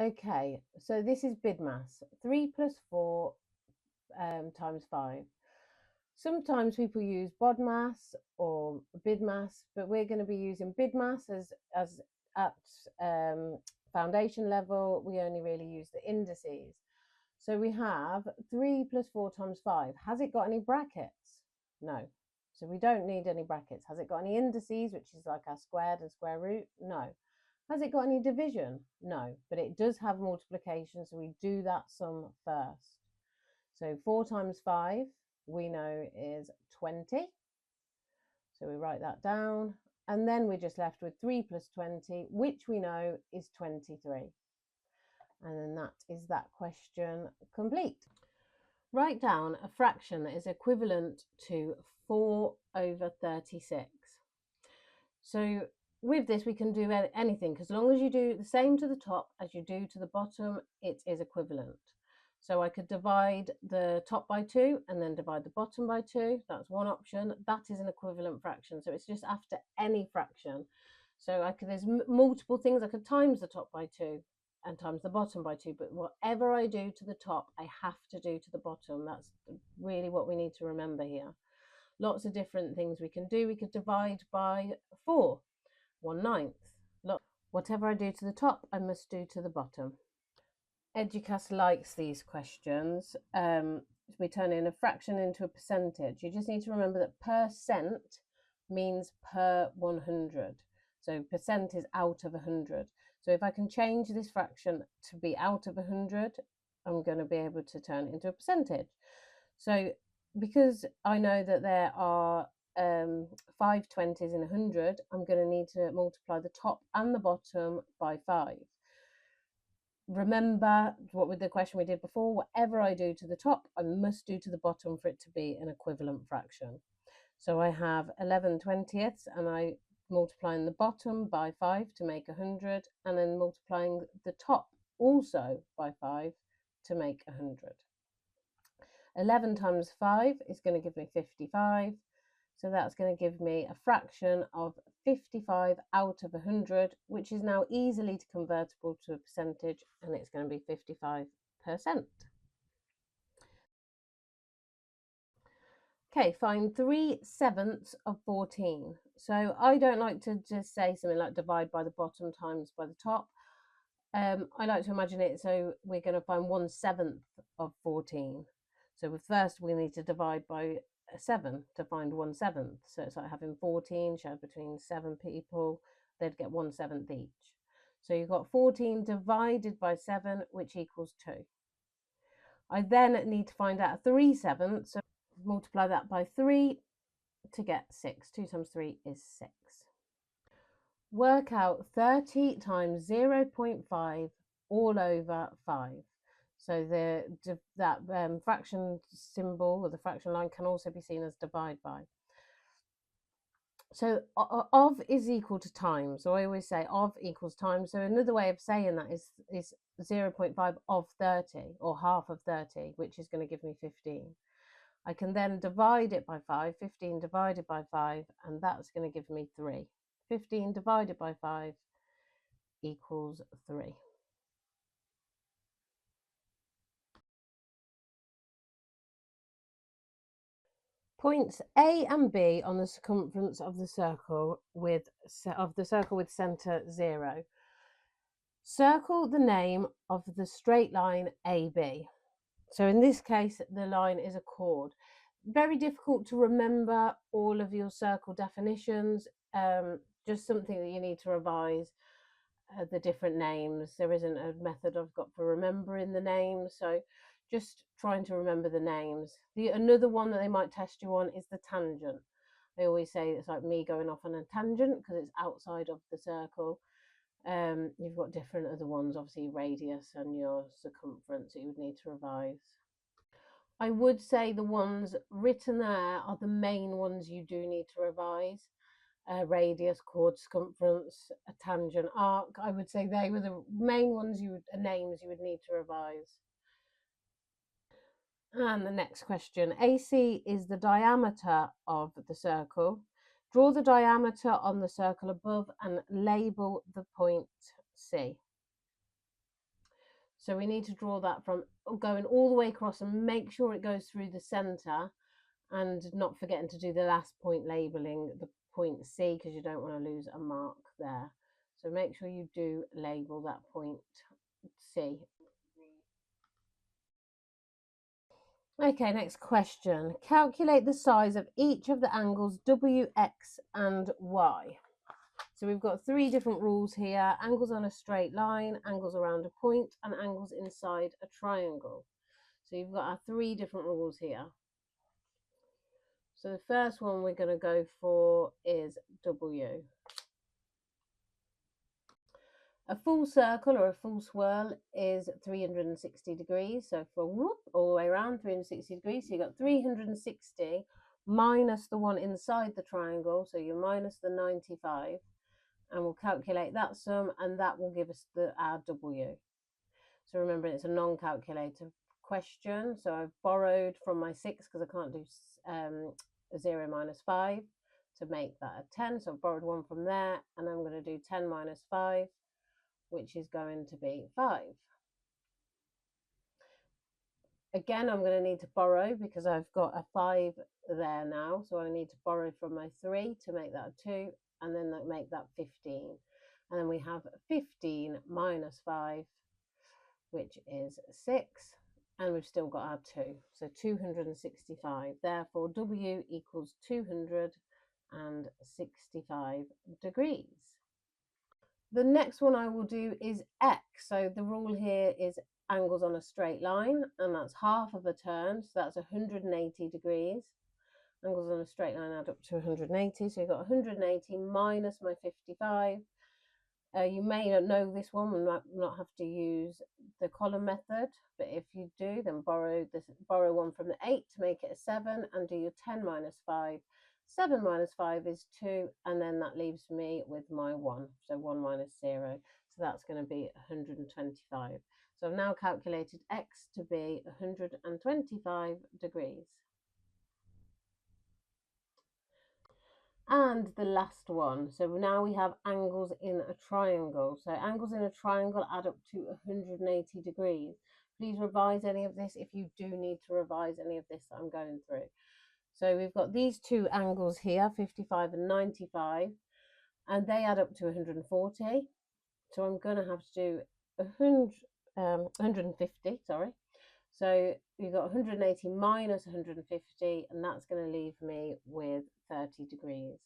Okay, so this is BIDMAS, 3 plus 4 times 5. Sometimes people use BODMAS or BIDMAS, but we're going to be using BIDMAS as at foundation level. We only really use the indices. So we have 3 plus 4 times 5. Has it got any brackets? No. So we don't need any brackets. Has it got any indices, which is like our squared and square root? No. Has it got any division? No. But it does have multiplication, so we do that sum first. So 4 times 5 we know is 20. So we write that down. And then we're just left with 3 plus 20, which we know is 23. And then that is that question complete. Write down a fraction that is equivalent to 4 over 36. So with this, we can do anything, because as long as you do the same to the top as you do to the bottom, it is equivalent. So I could divide the top by 2 and then divide the bottom by 2. That's one option. That is an equivalent fraction. So it's just after any fraction. So there's multiple things. I could times the top by 2 and times the bottom by 2. But whatever I do to the top, I have to do to the bottom. That's really what we need to remember here. Lots of different things we can do. We could divide by 4, 1/9. Whatever I do to the top, I must do to the bottom. Eduqas likes these questions. We turn in a fraction into a percentage. You just need to remember that percent means per 100. So percent is out of 100. So if I can change this fraction to be out of 100, I'm going to be able to turn it into a percentage. So because I know that there are 5 20s in 100, I'm going to need to multiply the top and the bottom by 5. Remember what with the question we did before, whatever I do to the top, I must do to the bottom for it to be an equivalent fraction. So I have 11/20ths, and I multiplying the bottom by 5 to make 100, and then multiplying the top also by 5 to make 100. 11 times 5 is going to give me 55. So that's going to give me a fraction of 55 out of 100, which is now easily convertible to a percentage, and it's going to be 55%. Okay, find 3/7 of 14. So I don't like to just say something like divide by the bottom times by the top. I like to imagine it, so we're going to find 1/7 of 14. So first we need to divide by 7 to find 1/7. So it's like having 14 shared between 7 people, they'd get 1/7 each. So you've got 14 divided by 7, which equals 2. I then need to find out 3/7, so multiply that by 3 to get 6. 2 times 3 is 6. Work out 30 times 0.5 all over 5. So that fraction symbol, or the fraction line, can also be seen as divide by. So of is equal to times. So I always say of equals times. So another way of saying that is 0.5 of 30, or half of 30, which is going to give me 15. I can then divide it by 5, 15 divided by 5, and that's going to give me 3. 15 divided by 5 equals 3. Points A and B on the circumference of the circle with center 0. Circle the name of the straight line AB. So in this case, the line is a chord. Very difficult to remember all of your circle definitions. Just something that you need to revise. The different names. There isn't a method I've got for remembering the names, so just trying to remember the names. Another one that they might test you on is the tangent. They always say it's like me going off on a tangent because it's outside of the circle. You've got different other ones, obviously radius and your circumference, that you would need to revise. I would say the ones written there are the main ones you do need to revise. Radius, chord, circumference, a tangent, arc. I would say they were the main ones names you would need to revise. And the next question, AC is the diameter of the circle. Draw the diameter on the circle above and label the point C. So we need to draw that from going all the way across and make sure it goes through the centre, and not forgetting to do the last point labelling the point C, because you don't want to lose a mark there. So make sure you do label that point C. Okay, next question. Calculate the size of each of the angles W, X and Y. So we've got three different rules here: angles on a straight line, angles around a point, and angles inside a triangle. So you've got our three different rules here. So the first one we're going to go for is W. A full circle or a full swirl is 360 degrees. So for whoop, all the way around 360 degrees. So you've got 360 minus the one inside the triangle. So you're minus the 95. And we'll calculate that sum, and that will give us our W. So remember, it's a non-calculator question. So I've borrowed from my 6 because I can't do 0 minus 5 to make that a 10. So I've borrowed 1 from there, and I'm going to do 10 minus 5, which is going to be 5. Again, I'm going to need to borrow because I've got a 5 there now. So I need to borrow from my 3 to make that a 2, and then make that 15. And then we have 15 minus 5, which is 6. And we've still got our 2. So 265. Therefore, W equals 265 degrees. The next one I will do is X. So the rule here is angles on a straight line, and that's half of a turn. So that's 180 degrees. Angles on a straight line add up to 180. So you've got 180 minus my 55. You may not know this one and not have to use the column method, but if you do, then borrow 1 from the 8 to make it a 7, and do your 10 minus 5. 7 minus 5 is 2, and then that leaves me with my 1, so 1 minus 0. So that's going to be 125. So I've now calculated X to be 125 degrees. And the last one, so now we have angles in a triangle. So angles in a triangle add up to 180 degrees. Please revise any of this if you do need to revise any of this that I'm going through. So we've got these two angles here, 55 and 95, and they add up to 140. So I'm going to have to do 150, sorry. So we've got 180 minus 150, and that's going to leave me with 30 degrees.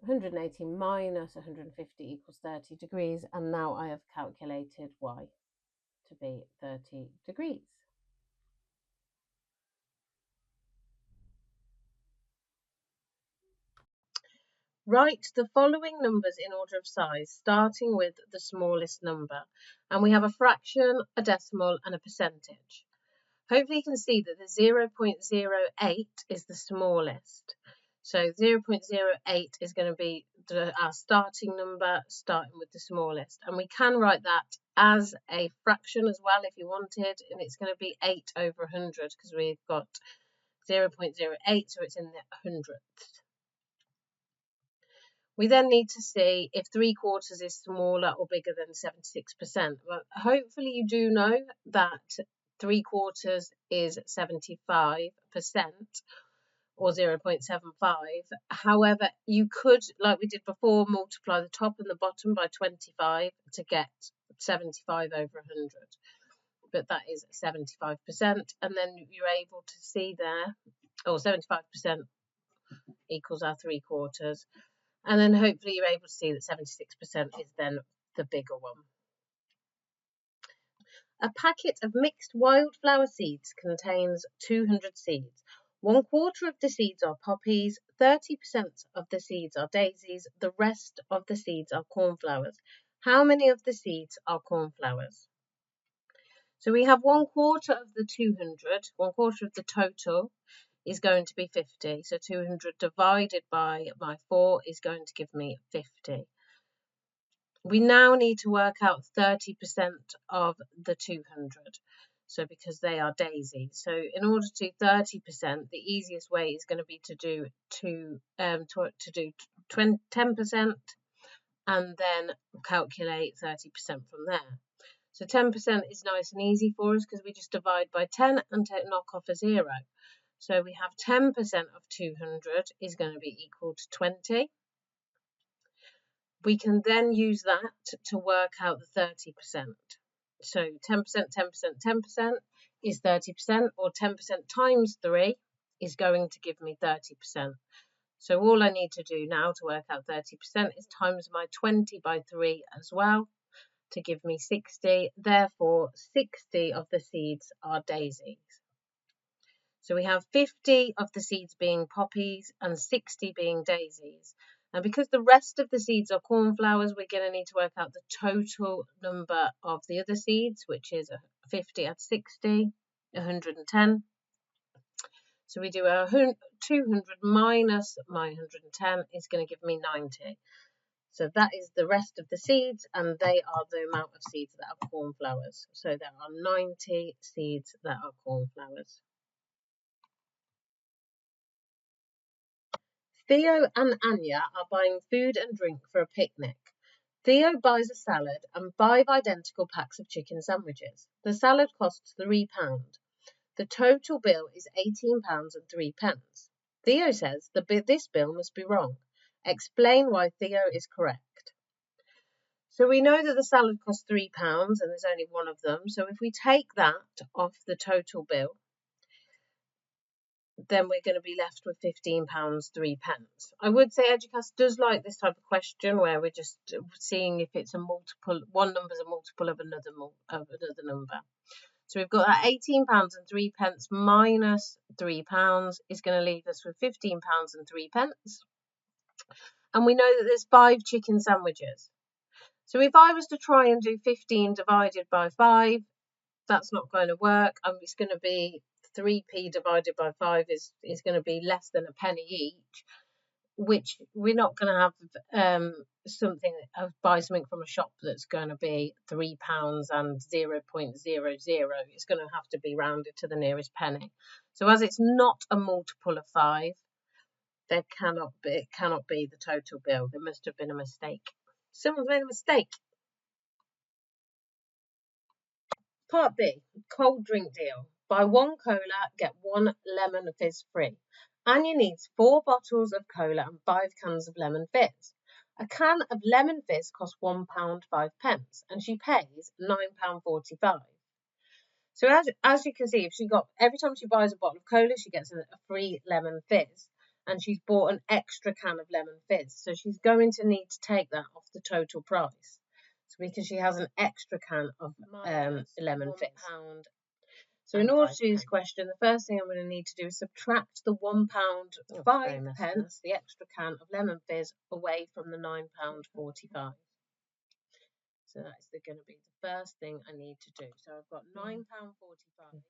180 minus 150 equals 30 degrees, and now I have calculated Y to be 30 degrees. Write the following numbers in order of size, starting with the smallest number. And we have a fraction, a decimal, and a percentage. Hopefully you can see that the 0.08 is the smallest. So 0.08 is going to be our starting number, starting with the smallest. And we can write that as a fraction as well if you wanted, and it's going to be 8 over 100 because we've got 0.08, so it's in the hundredths. We then need to see if 3/4 is smaller or bigger than 76%. Well, hopefully you do know that 3/4 is 75% or 0.75. However, you could, like we did before, multiply the top and the bottom by 25 to get 75 over 100. But that is 75%. And then you're able to see there, 75% equals our 3/4. And then hopefully you're able to see that 76% is then the bigger one. A packet of mixed wildflower seeds contains 200 seeds. 1/4 of the seeds are poppies, 30% of the seeds are daisies, the rest of the seeds are cornflowers. How many of the seeds are cornflowers? So we have 1/4 of the 200, 1/4 of the total is going to be 50. So 200 divided by my 4 is going to give me 50. We now need to work out 30% of the 200. So because they are daisies. So in order to do 30%, the easiest way is going to be to do 10% and then calculate 30% from there. So 10% is nice and easy for us because we just divide by 10 and knock off a 0. So we have 10% of 200 is going to be equal to 20. We can then use that to work out the 30%. So 10%, 10%, 10% is 30%, or 10% times 3 is going to give me 30%. So all I need to do now to work out 30% is times my 20 by 3 as well to give me 60. Therefore, 60 of the seeds are daisies. So we have 50 of the seeds being poppies and 60 being daisies. And because the rest of the seeds are cornflowers, we're going to need to work out the total number of the other seeds, which is 50 at 60, 110. So we do 200 minus my 110 is going to give me 90. So that is the rest of the seeds, and they are the amount of seeds that are cornflowers. So there are 90 seeds that are cornflowers. Theo and Anya are buying food and drink for a picnic. Theo buys a salad and 5 identical packs of chicken sandwiches. The salad costs £3. The total bill is £18 and 3 pence. Theo says this bill must be wrong. Explain why Theo is correct. So we know that the salad costs £3 and there's only one of them. So if we take that off the total bill, then we're going to be left with £15, 3 pence. I would say Eduqas does like this type of question where we're just seeing if it's a multiple, one number is a multiple of another number. So we've got that £18 and 3 pence minus £3 is going to leave us with £15 and 3 pence. And we know that there's 5 chicken sandwiches. So if I was to try and do 15 divided by 5, that's not going to work. It's going to be 3p divided by 5 is going to be less than a penny each, which we're not going to have buy something from a shop that's going to be £3 and 0.00. It's going to have to be rounded to the nearest penny. So as it's not a multiple of 5, it cannot be the total bill. There must have been a mistake. Someone's made a mistake. Part B, cold drink deal. Buy 1 cola, get 1 lemon fizz free. Anya needs 4 bottles of cola and 5 cans of lemon fizz. A can of lemon fizz costs £1 5 pence, and she pays £9.45. So as you can see, every time she buys a bottle of cola, she gets a free lemon fizz, and she's bought an extra can of lemon fizz. So she's going to need to take that off the total price. Because she has an extra can of lemon fizz. So in order to do this question, the first thing I'm going to need to do is subtract the £1 5 pence, the extra can of lemon fizz, away from the £9.45. So that's going to be the first thing I need to do. So I've got £9.45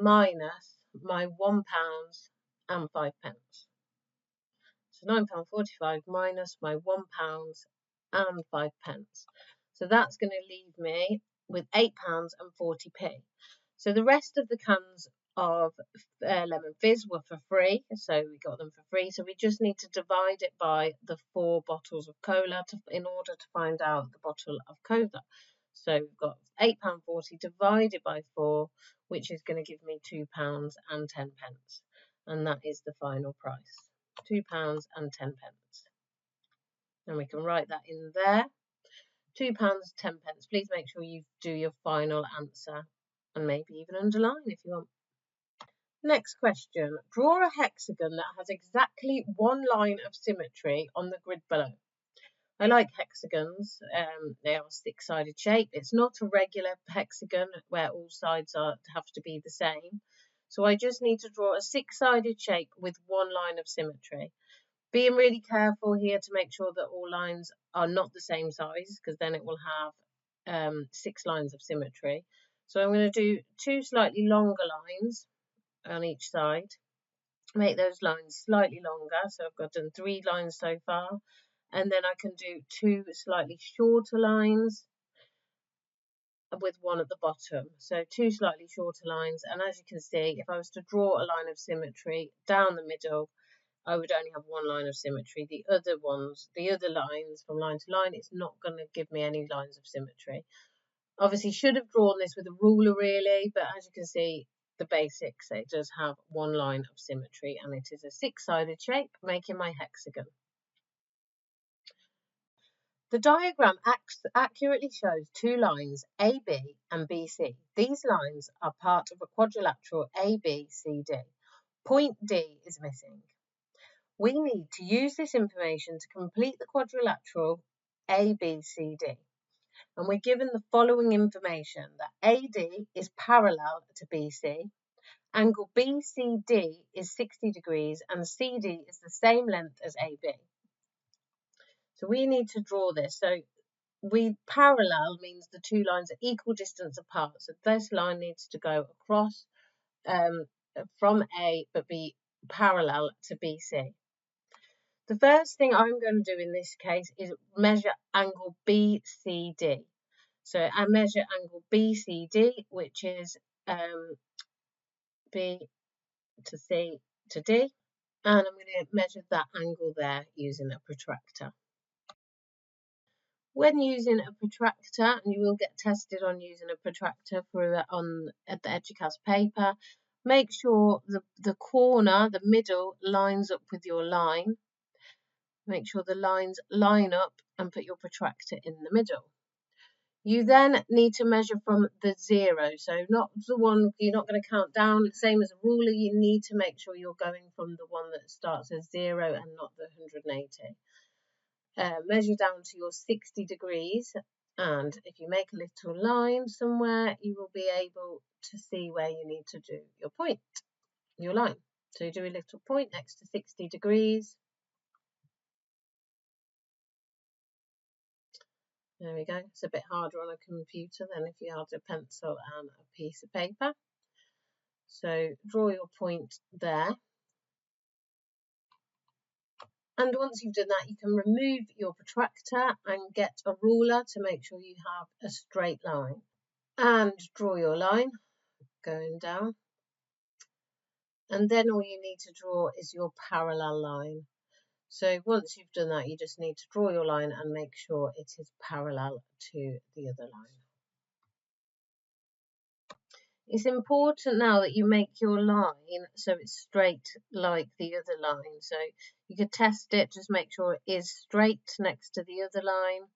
minus my £1 and 5 pence. So £9.45 minus my £1 and 5 pence. So that's going to leave me with £8 and 40p. So the rest of the cans of lemon fizz were for free. So we got them for free. So we just need to divide it by the 4 bottles of cola in order to find out the bottle of cola. So we've got £8.40 divided by 4, which is going to give me £2 and 10 pence. And that is the final price. £2 and 10 pence. And we can write that in there. £2 10 pence. Please make sure you do your final answer and maybe even underline if you want. Next question. Draw a hexagon that has exactly 1 line of symmetry on the grid below. I like hexagons. They are a 6-sided shape. It's not a regular hexagon where all sides have to be the same. So I just need to draw a 6-sided shape with 1 line of symmetry. Being really careful here to make sure that all lines are not the same size, because then it will have 6 lines of symmetry. So I'm going to do 2 slightly longer lines on each side. Make those lines slightly longer. So I've done 3 lines so far. And then I can do 2 slightly shorter lines with 1 at the bottom. So 2 slightly shorter lines. And as you can see, if I was to draw a line of symmetry down the middle, I would only have one line of symmetry. The other lines from line to line, it's not going to give me any lines of symmetry. Obviously, should have drawn this with a ruler really, but as you can see, the basics, it does have one line of symmetry, and it is a six-sided shape, making my hexagon. The diagram accurately shows two lines, AB and BC. These lines are part of a quadrilateral ABCD. Point D is missing. We need to use this information to complete the quadrilateral ABCD. And we're given the following information, that AD is parallel to BC, angle BCD is 60 degrees, and CD is the same length as AB. So we need to draw this. So parallel means the two lines are equal distance apart. So this line needs to go across from A but be parallel to BC. The first thing I'm going to do in this case is measure angle BCD. So I measure angle BCD, which is B to C to D, and I'm going to measure that angle there using a protractor. When using a protractor, and you will get tested on using a protractor at the Eduqas paper, make sure the corner, the middle, lines up with your line. Make sure the lines line up and put your protractor in the middle. You then need to measure from the 0, so not the one you're not going to count down, same as a ruler. You need to make sure you're going from the one that starts as 0 and not the 180. Measure down to your 60 degrees, and if you make a little line somewhere, you will be able to see where you need to do your line. So you do a little point next to 60 degrees. There we go. It's a bit harder on a computer than if you had a pencil and a piece of paper. So draw your point there. And once you've done that, you can remove your protractor and get a ruler to make sure you have a straight line. And draw your line going down. And then all you need to draw is your parallel line. So once you've done that, you just need to draw your line and make sure it is parallel to the other line. It's important now that you make your line so it's straight like the other line. So you could test it, just make sure it is straight next to the other line.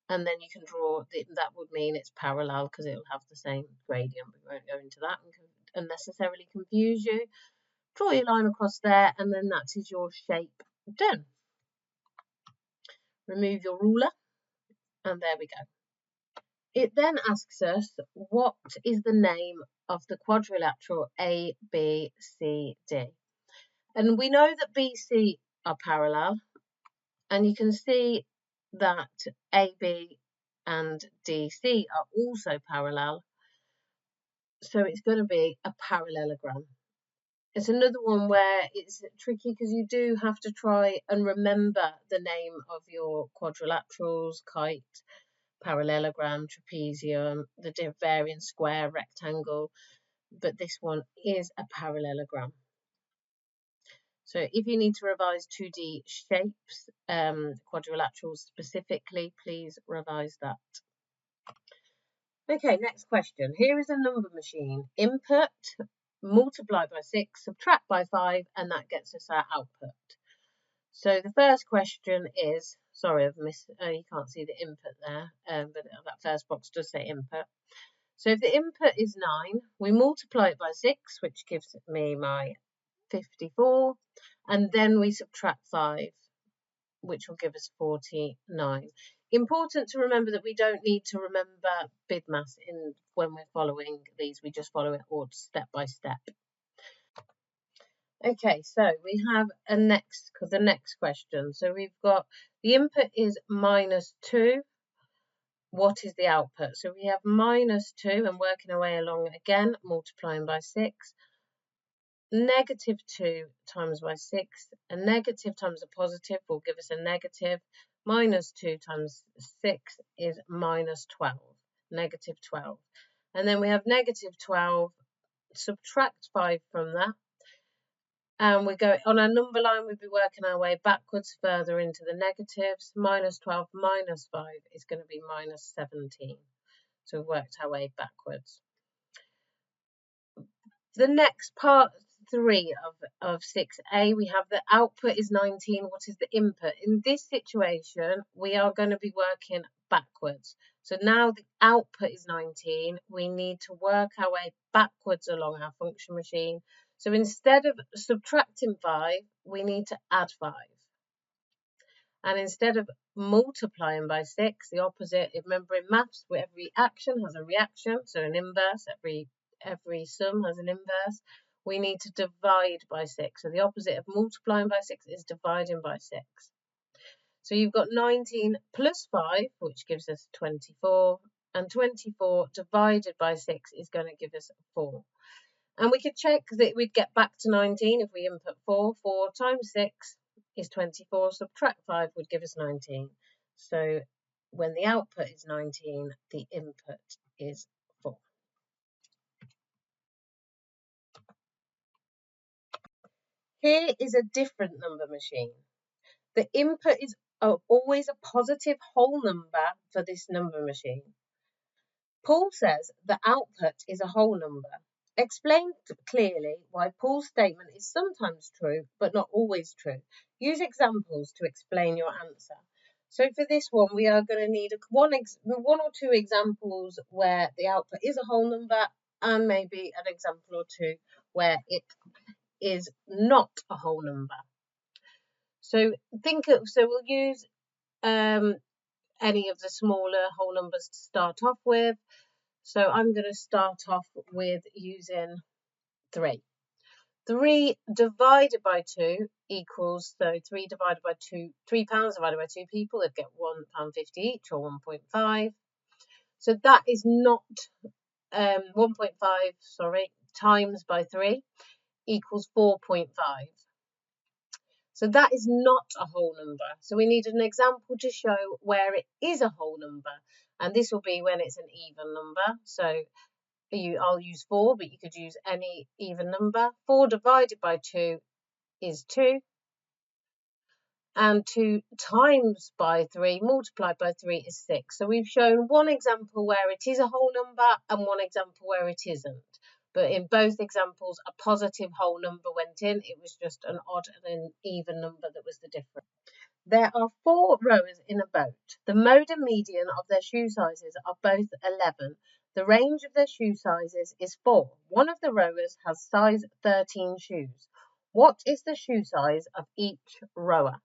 And then you can draw, that would mean it's parallel because it will have the same gradient. We won't go into that and unnecessarily confuse you. Draw your line across there, and then that is your shape done. Remove your ruler, and there we go. It then asks us, what is the name of the quadrilateral ABCD? And we know that BC are parallel, and you can see that AB and DC are also parallel. So it's going to be a parallelogram. It's another one where it's tricky because you do have to try and remember the name of your quadrilaterals, kite, parallelogram, trapezium, the varying square, rectangle, but this one is a parallelogram. So if you need to revise 2D shapes, quadrilaterals specifically, please revise that. Okay, next question. Here is a number machine. Input, multiply by 6, subtract by 5, and that gets us our output. So the first question is, sorry, I've missed, you can't see the input there, but that first box does say input. So if the input is 9, we multiply it by 6, which gives me my 54, and then we subtract 5, which will give us 49. Important to remember that we don't need to remember BIDMAS when we're following these, we just follow it all step by step. Okay, so we have the next question. So we've got the input is -2. What is the output? So we have -2 and working our way along again, multiplying by 6. -2 times by 6. A negative times a positive will give us a negative. -2 times 6 is -12. -12. And then we have -12. Subtract 5 from that. And we're going on our number line, we'll be working our way backwards further into the negatives. Minus 12 minus 5 is going to be minus 17. So we've worked our way backwards. The next part 3 of 6a, we have the output is 19. What is the input? In this situation, we are going to be working backwards. So now the output is 19. We need to work our way backwards along our function machine. So instead of subtracting 5, we need to add 5. And instead of multiplying by 6, the opposite, remember in maths, where every action has a reaction, so an inverse, every sum has an inverse, we need to divide by 6. So the opposite of multiplying by 6 is dividing by 6. So you've got 19 plus 5, which gives us 24, and 24 divided by 6 is going to give us 4. And we could check that we'd get back to 19 if we input 4. 4 times 6 is 24. Subtract 5 would give us 19. So when the output is 19, the input is 4. Here is a different number machine. The input is always a positive whole number for this number machine. Paul says the output is a whole number. Explain clearly why Paul's statement is sometimes true, but not always true. Use examples to explain your answer. So for this one, we are going to need one or two examples where the output is a whole number, and maybe an example or two where it is not a whole number. So we'll use any of the smaller whole numbers to start off with. So I'm going to start off with using 3. 3 divided by 2 equals, so 3 divided by 2, £3 divided by 2 people, they'd get £1.50 each, or 1.5. So that is not 1.5, times by 3 equals 4.5. So that is not a whole number. So we need an example to show where it is a whole number. And this will be when it's an even number. So I'll use 4, but you could use any even number. 4 divided by 2 is 2. And 2 times by 3 multiplied by 3 is 6. So we've shown one example where it is a whole number and one example where it isn't. But in both examples, a positive whole number went in. It was just an odd and an even number that was the difference. There are 4 rowers in a boat. The mode and median of their shoe sizes are both 11. The range of their shoe sizes is 4. One of the rowers has size 13 shoes. What is the shoe size of each rower?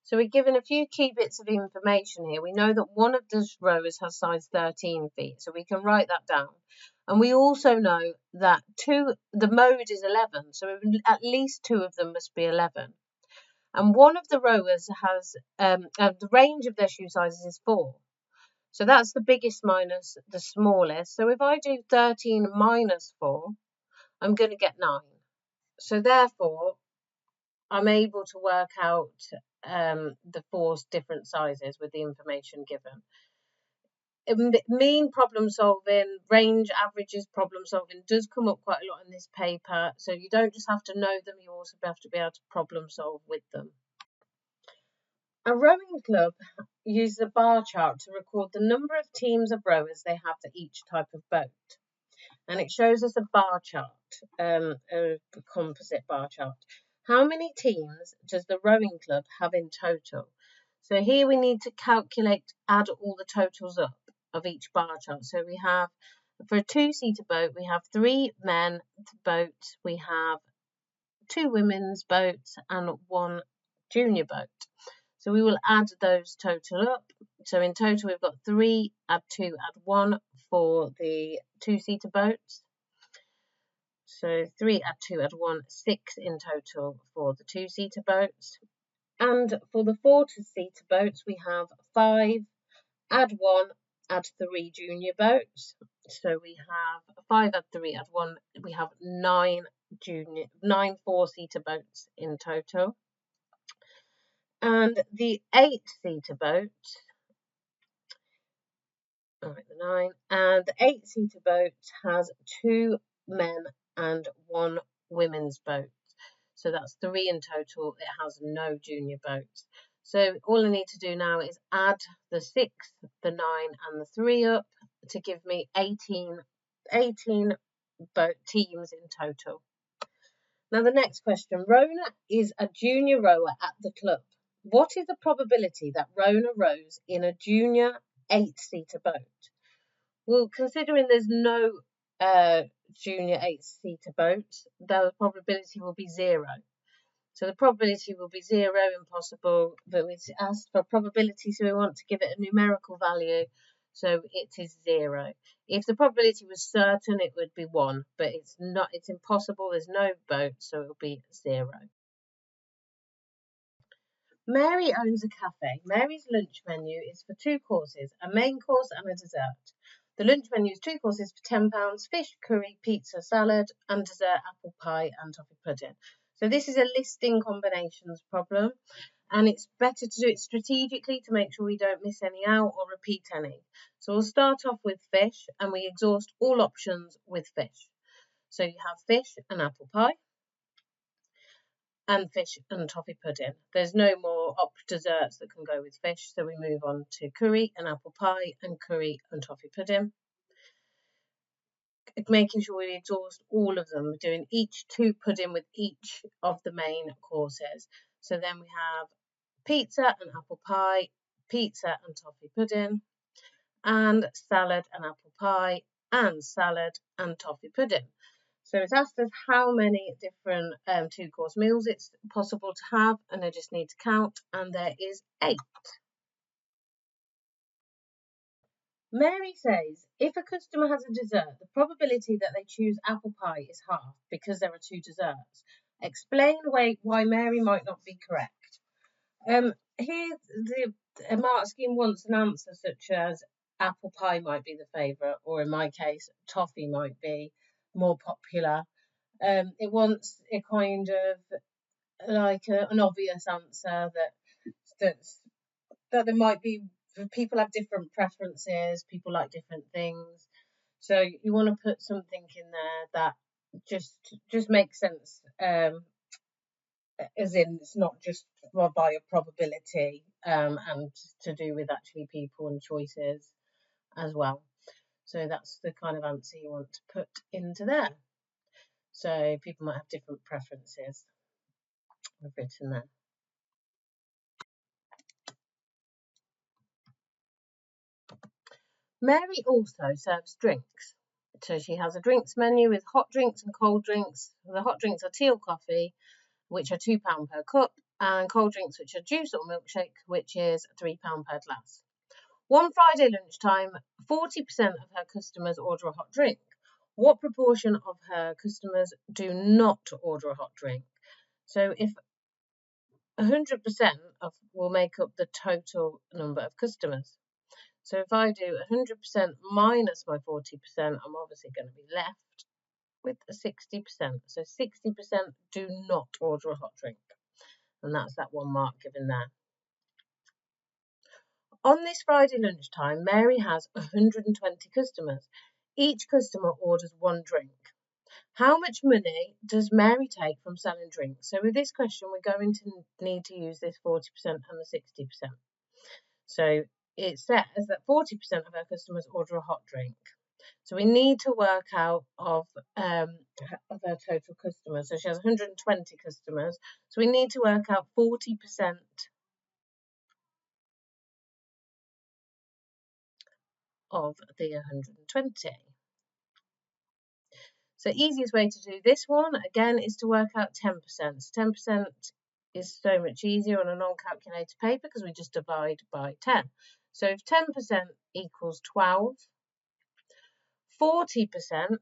So we're given a few key bits of information here. We know that one of the rowers has size 13 feet, so we can write that down. And we also know that the mode is 11, so at least 2 of them must be 11. And one of the rowers has, the range of their shoe sizes is 4. So that's the biggest minus the smallest. So if I do 13 minus 4, I'm going to get 9. So therefore, I'm able to work out the 4 different sizes with the information given. Mean problem solving, range averages problem solving does come up quite a lot in this paper. So you don't just have to know them, you also have to be able to problem solve with them. A rowing club uses a bar chart to record the number of teams of rowers they have for each type of boat. And it shows us a bar chart, a composite bar chart. How many teams does the rowing club have in total? So here we need to add all the totals up of each bar chart. So we have, for a 2-seater boat, we have 3 men boats, we have 2 women's boats, and 1 junior boat. So we will add those total up. So in total, we've got 3, add 2, add 1 for the 2-seater boats. So 3, add 2, add 1, 6 in total for the 2-seater boats. And for the 4-seater boats, we have 5, add 1, add 3 junior boats. So we have 5, add 3, add 1. We have 9 4-seater boats in total. And the 8-seater boat, the 9, and the 8-seater boat has 2 men and 1 women's boats. So that's 3 in total. It has no junior boats. So all I need to do now is add the 6, the 9 and the 3 up to give me 18 boat teams in total. Now the next question. Rona is a junior rower at the club. What is the probability that Rona rows in a junior 8-seater boat? Well, considering there's no junior 8-seater boat, the probability will be 0. So the probability will be 0, impossible, but it's asked for probability, so we want to give it a numerical value, so it is 0. If the probability was certain, it would be 1, but it's not. It's impossible. There's no boat, so it will be 0. Mary owns a cafe. Mary's lunch menu is for 2 courses, a main course and a dessert. The lunch menu is 2 courses for £10, fish, curry, pizza, salad, and dessert, apple pie and toffee pudding. So this is a listing combinations problem, and it's better to do it strategically to make sure we don't miss any out or repeat any. So we'll start off with fish, and we exhaust all options with fish. So you have fish and apple pie, and fish and toffee pudding. There's no more desserts that can go with fish, so we move on to curry and apple pie and curry and toffee pudding. Making sure we exhaust all of them, doing each 2 pudding with each of the main courses. So then we have pizza and apple pie, pizza and toffee pudding, and salad and apple pie, and salad and toffee pudding. So it's asked us how many different 2-course meals it's possible to have, and I just need to count, and there is 8. Mary says, if a customer has a dessert, the probability that they choose apple pie is half because there are 2 desserts. Explain why Mary might not be correct. Here, the mark scheme wants an answer such as apple pie might be the favourite, or in my case, toffee might be more popular. It wants a kind of like an obvious answer that there might be. People have different preferences, people like different things, so you want to put something in there that just makes sense, as in it's not just by a probability, and to do with actually people and choices as well. So that's the kind of answer you want to put into there. So people might have different preferences. I've written there. Mary also serves drinks. So she has a drinks menu with hot drinks and cold drinks. The hot drinks are tea or coffee, which are £2 per cup, and cold drinks, which are juice or milkshake, which is £3 per glass. One Friday lunchtime, 40% of her customers order a hot drink. What proportion of her customers do not order a hot drink? So if 100% will make up the total number of customers. So if I do 100% minus my 40%, I'm obviously going to be left with 60%. So 60% do not order a hot drink. And that's that 1 mark given there. On this Friday lunchtime, Mary has 120 customers. Each customer orders 1 drink. How much money does Mary take from selling drinks? So with this question, we're going to need to use this 40% and the 60%. So it says that 40% of her customers order a hot drink. So we need to work out of her total customers. So she has 120 customers. So we need to work out 40% of the 120. So easiest way to do this one, again, is to work out 10%. So 10% is so much easier on a non-calculator paper because we just divide by 10. So if 10% equals 12, 40%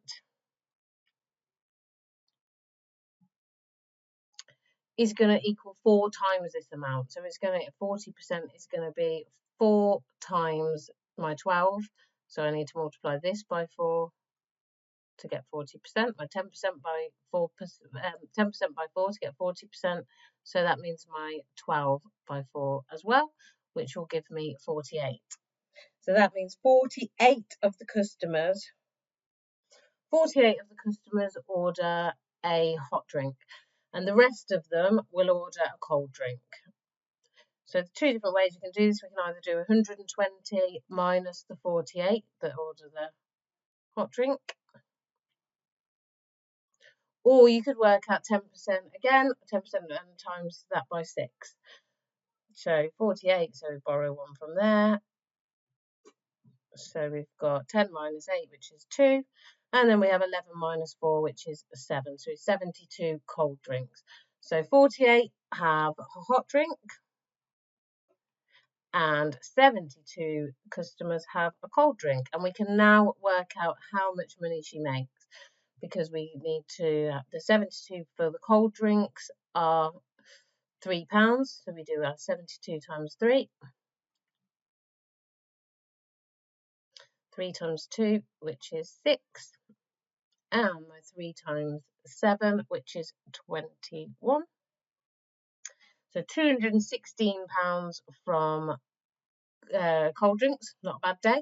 is going to equal 4 times this amount. So it's going to 40% is going to be 4 times my 12. So I need to multiply this by 4 to get 40%. My 10% by 4, 10% by 4 to get 40%. So that means my 12 by 4 as well, which will give me 48. So that means 48 of the customers order a hot drink, and the rest of them will order a cold drink. So the two different ways we can do this. We can either do 120 minus the 48 that order the hot drink, or you could work out 10% again, 10% and times that by 6. So 48, so we borrow 1 from there. So we've got 10 minus 8, which is 2. And then we have 11 minus 4, which is 7. So 72 cold drinks. So 48 have a hot drink, and 72 customers have a cold drink. And we can now work out how much money she makes, because we need to, the 72 for the cold drinks are £3. So we do our 72 times 3. 3 times 2, which is 6. And my 3 times 7, which is 21. So £216 from cold drinks, not a bad day.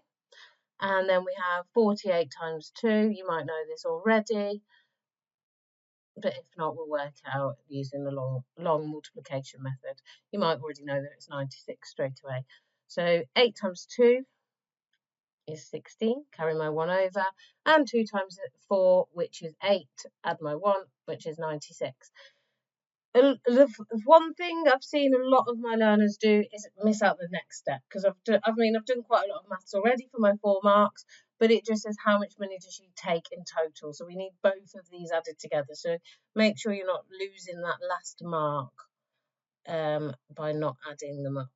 And then we have 48 times 2. You might know this already, but if not, we'll work it out using the long multiplication method. You might already know that it's 96 straight away. So 8 times 2 is 16, carry my 1 over, and 2 times 4, which is 8, add my 1, which is 96. One thing I've seen a lot of my learners do is miss out the next step, because I've done quite a lot of maths already for my 4 marks, but it just says how much money does she take in total. So we need both of these added together. So make sure you're not losing that last mark by not adding them up.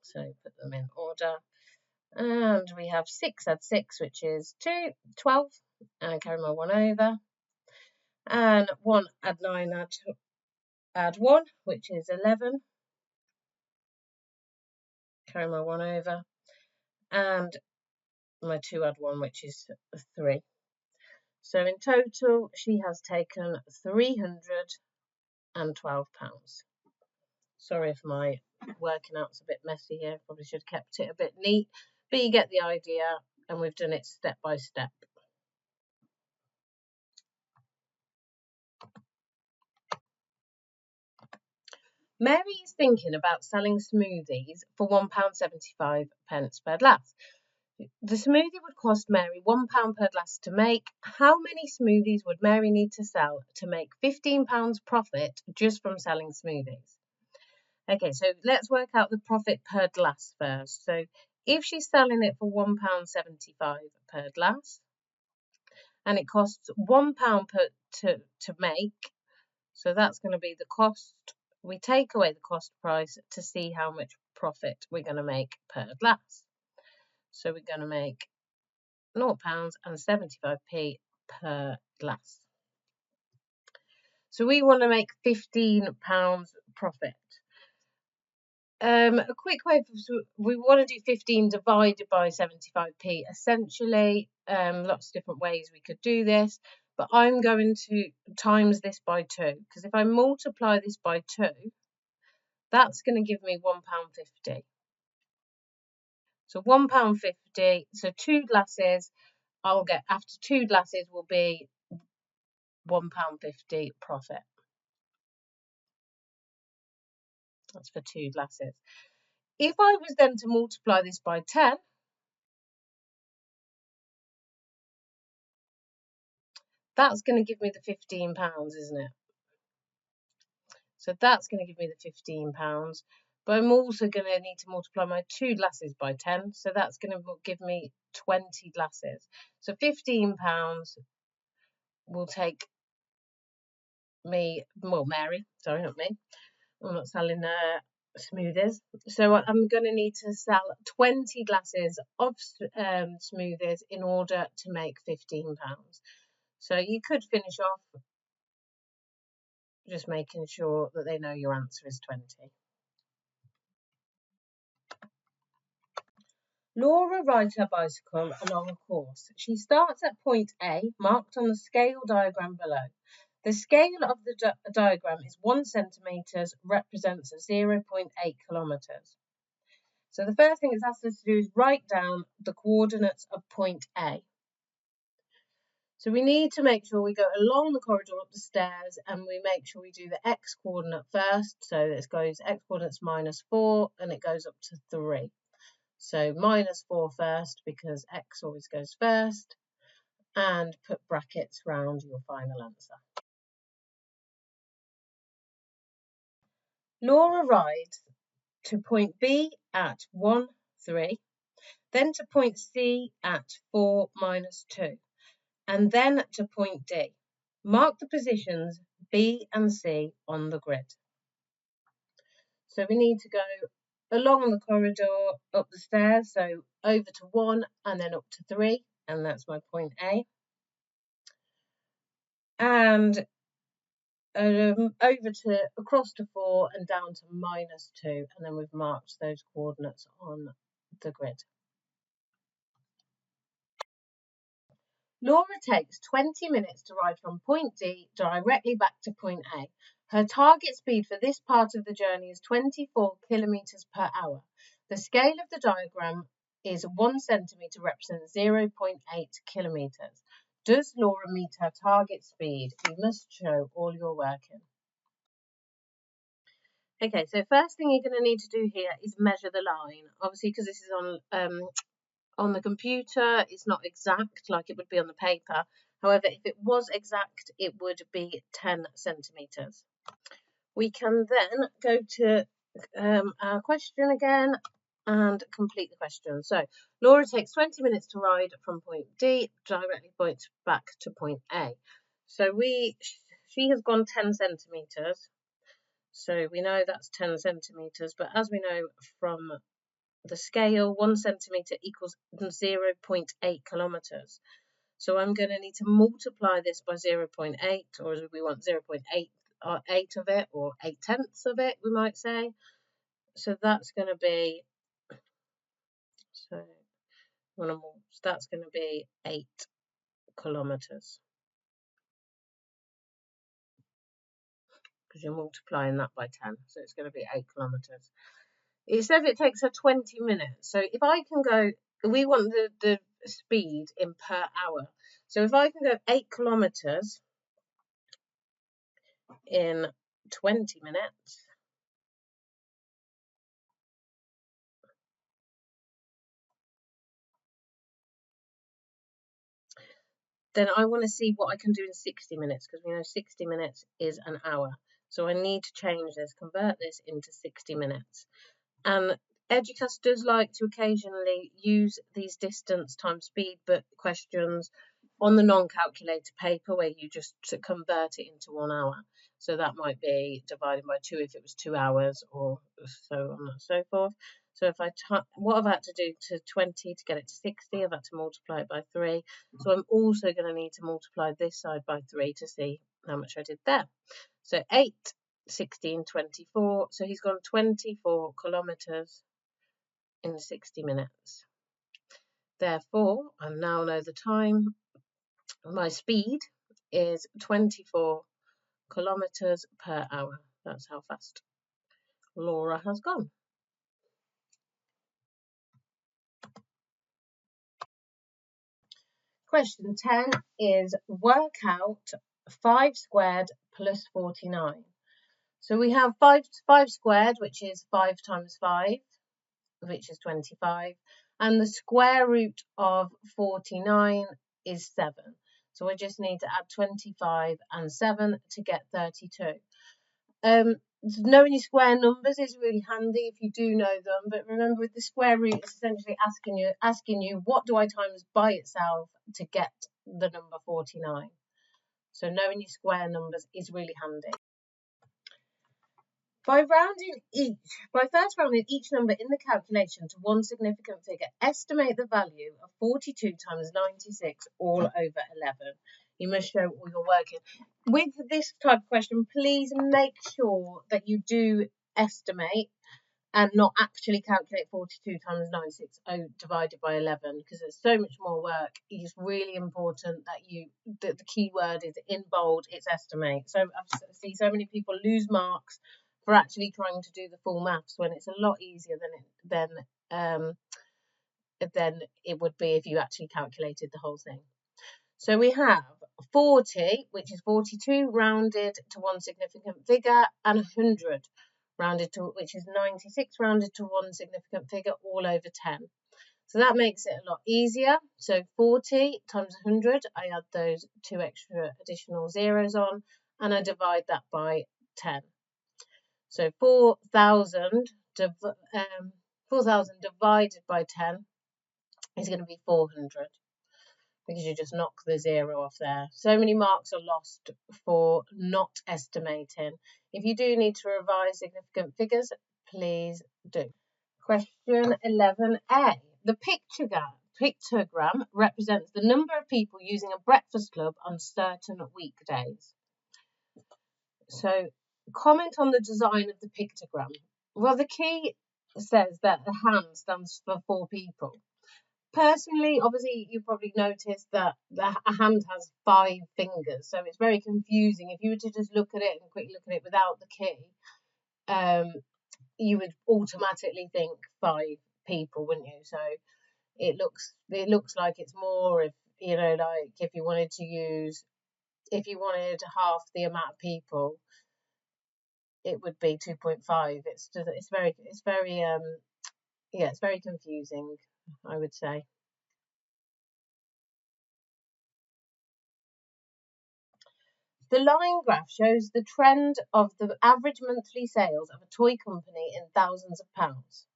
So put them in order. And we have 6 add 6, which is 12, and carry my 1 over. And 1 add 9 add 1, which is 11. Carry my 1 over. And my 2 add 1, which is 3. So in total, she has taken £312. Sorry if my working out's a bit messy here. Probably should have kept it a bit neat, but you get the idea, and we've done it step by step. Mary is thinking about selling smoothies for £1.75 per glass. The smoothie would cost Mary £1 per glass to make. How many smoothies would Mary need to sell to make £15 profit just from selling smoothies? Okay, so let's work out the profit per glass first. So if she's selling it for £1.75 per glass, and it costs £1 to make, so that's going to be the cost. We take away the cost price to see how much profit we're going to make per glass. So we're going to make £0.75 per glass. So we want to make £15 profit. A quick way, we want to do 15 divided by 75p. Essentially, lots of different ways we could do this, but I'm going to times this by 2, because if I multiply this by 2, that's going to give me £1.50. So £1.50. So 2 glasses, I'll get after 2 glasses will be £1.50 profit. That's for 2 glasses. If I was then to multiply this by 10, that's going to give me the £15, isn't it? So that's going to give me the £15. But I'm also going to need to multiply my 2 glasses by 10. So that's going to give me 20 glasses. So £15 will take me, well, Mary, sorry, not me. I'm not selling smoothies. So I'm going to need to sell 20 glasses of smoothies in order to make £15. So you could finish off just making sure that they know your answer is 20. Laura rides her bicycle along a course. She starts at point A, marked on the scale diagram below. The scale of the diagram is 1 centimetre, represents 0.8 kilometres. So the first thing it's asked us to do is write down the coordinates of point A. So we need to make sure we go along the corridor up the stairs and we make sure we do the x coordinate first. So this goes x coordinates -4 and it goes up to 3. So -4 first because x always goes first, and put brackets round your final answer. Laura rides to point B at 1, 3, then to point C at 4, -2, and then to point D. Mark the positions B and C on the grid. So we need to go along the corridor, up the stairs, so over to 1 and then up to 3, and that's my point A. And over to across to 4 and down to -2, and then we've marked those coordinates on the grid. Laura takes 20 minutes to ride from point D directly back to point A. Her target speed for this part of the journey is 24 kilometers per hour. The scale of the diagram is 1 centimeter represents 0.8 kilometers. Does Laura meet her target speed? You must show all your work in. Okay, so first thing you're going to need to do here is measure the line. Obviously, because this is on the computer, it's not exact like it would be on the paper. However, if it was exact, it would be 10 centimetres. We can then go to our question again and complete the question. So, Laura takes 20 minutes to ride from point D, directly points back to point A. So she has gone 10 centimetres. So we know that's 10 centimetres, but as we know from the scale, 1 centimetre equals 0.8 kilometres. So I'm going to need to multiply this by 0.8, or we want 0.8 of it, or 8/10 of it, we might say. So that's going to be, that's going to be 8 kilometres. Because you're multiplying that by 10, so it's going to be 8 kilometres. It says it takes her 20 minutes. So if I can go, we want the speed in per hour. So if I can go 8 kilometres in 20 minutes, then I want to see what I can do in 60 minutes, because we know 60 minutes is an hour. So I need to change this, convert this into 60 minutes. And Eduqas does like to occasionally use these distance times speed but questions on the non-calculator paper, where you just convert it into 1 hour. So that might be divided by 2 if it was 2 hours, or so on and so forth. So if what I've had to do to 20 to get it to 60, I've had to multiply it by 3. So I'm also going to need to multiply this side by 3 to see how much I did there. So 8, 16, 24. So he's gone 24 kilometres in 60 minutes. Therefore, I now know the time. My speed is 24 kilometres per hour. That's how fast Laura has gone. Question 10 is work out 5 squared plus 49. So we have 5 squared, which is 5 times 5, which is 25. And the square root of 49 is 7. So we just need to add 25 and 7 to get 32. Knowing your square numbers is really handy if you do know them, but remember with the square root, it's essentially asking you what do I times by itself to get the number 49. So knowing your square numbers is really handy. By first rounding each number in the calculation to one significant figure, estimate the value of 42 times 96 all over 11. You must show all your work in. With this type of question, please make sure that you do estimate and not actually calculate 42 times 96 divided by 11, because there's so much more work. It's really important that the key word is in bold, it's estimate. So I see so many people lose marks for actually trying to do the full maths when it's a lot easier than it would be if you actually calculated the whole thing. So we have 40, which is 42, rounded to one significant figure, and 100, rounded to, which is 96, rounded to one significant figure, all over 10. So that makes it a lot easier. So 40 times 100, I add those 2 extra additional zeros on, and I divide that by 10. So 4,000 divided by 10 is going to be 400, because you just knock the 0 off there. So many marks are lost for not estimating. If you do need to revise significant figures, please do. Question 11A. The pictogram represents the number of people using a breakfast club on certain weekdays. So comment on the design of the pictogram. Well, the key says that the hand stands for 4 people. Personally, obviously, you probably noticed that a hand has 5 fingers, so it's very confusing. If you were to just look at it and quickly look at it without the key, you would automatically think 5 people, wouldn't you? So it looks like it's more, if you know, like if you wanted half the amount of people, it would be 2.5. It's very confusing, I would say. The line graph shows the trend of the average monthly sales of a toy company in thousands of pounds.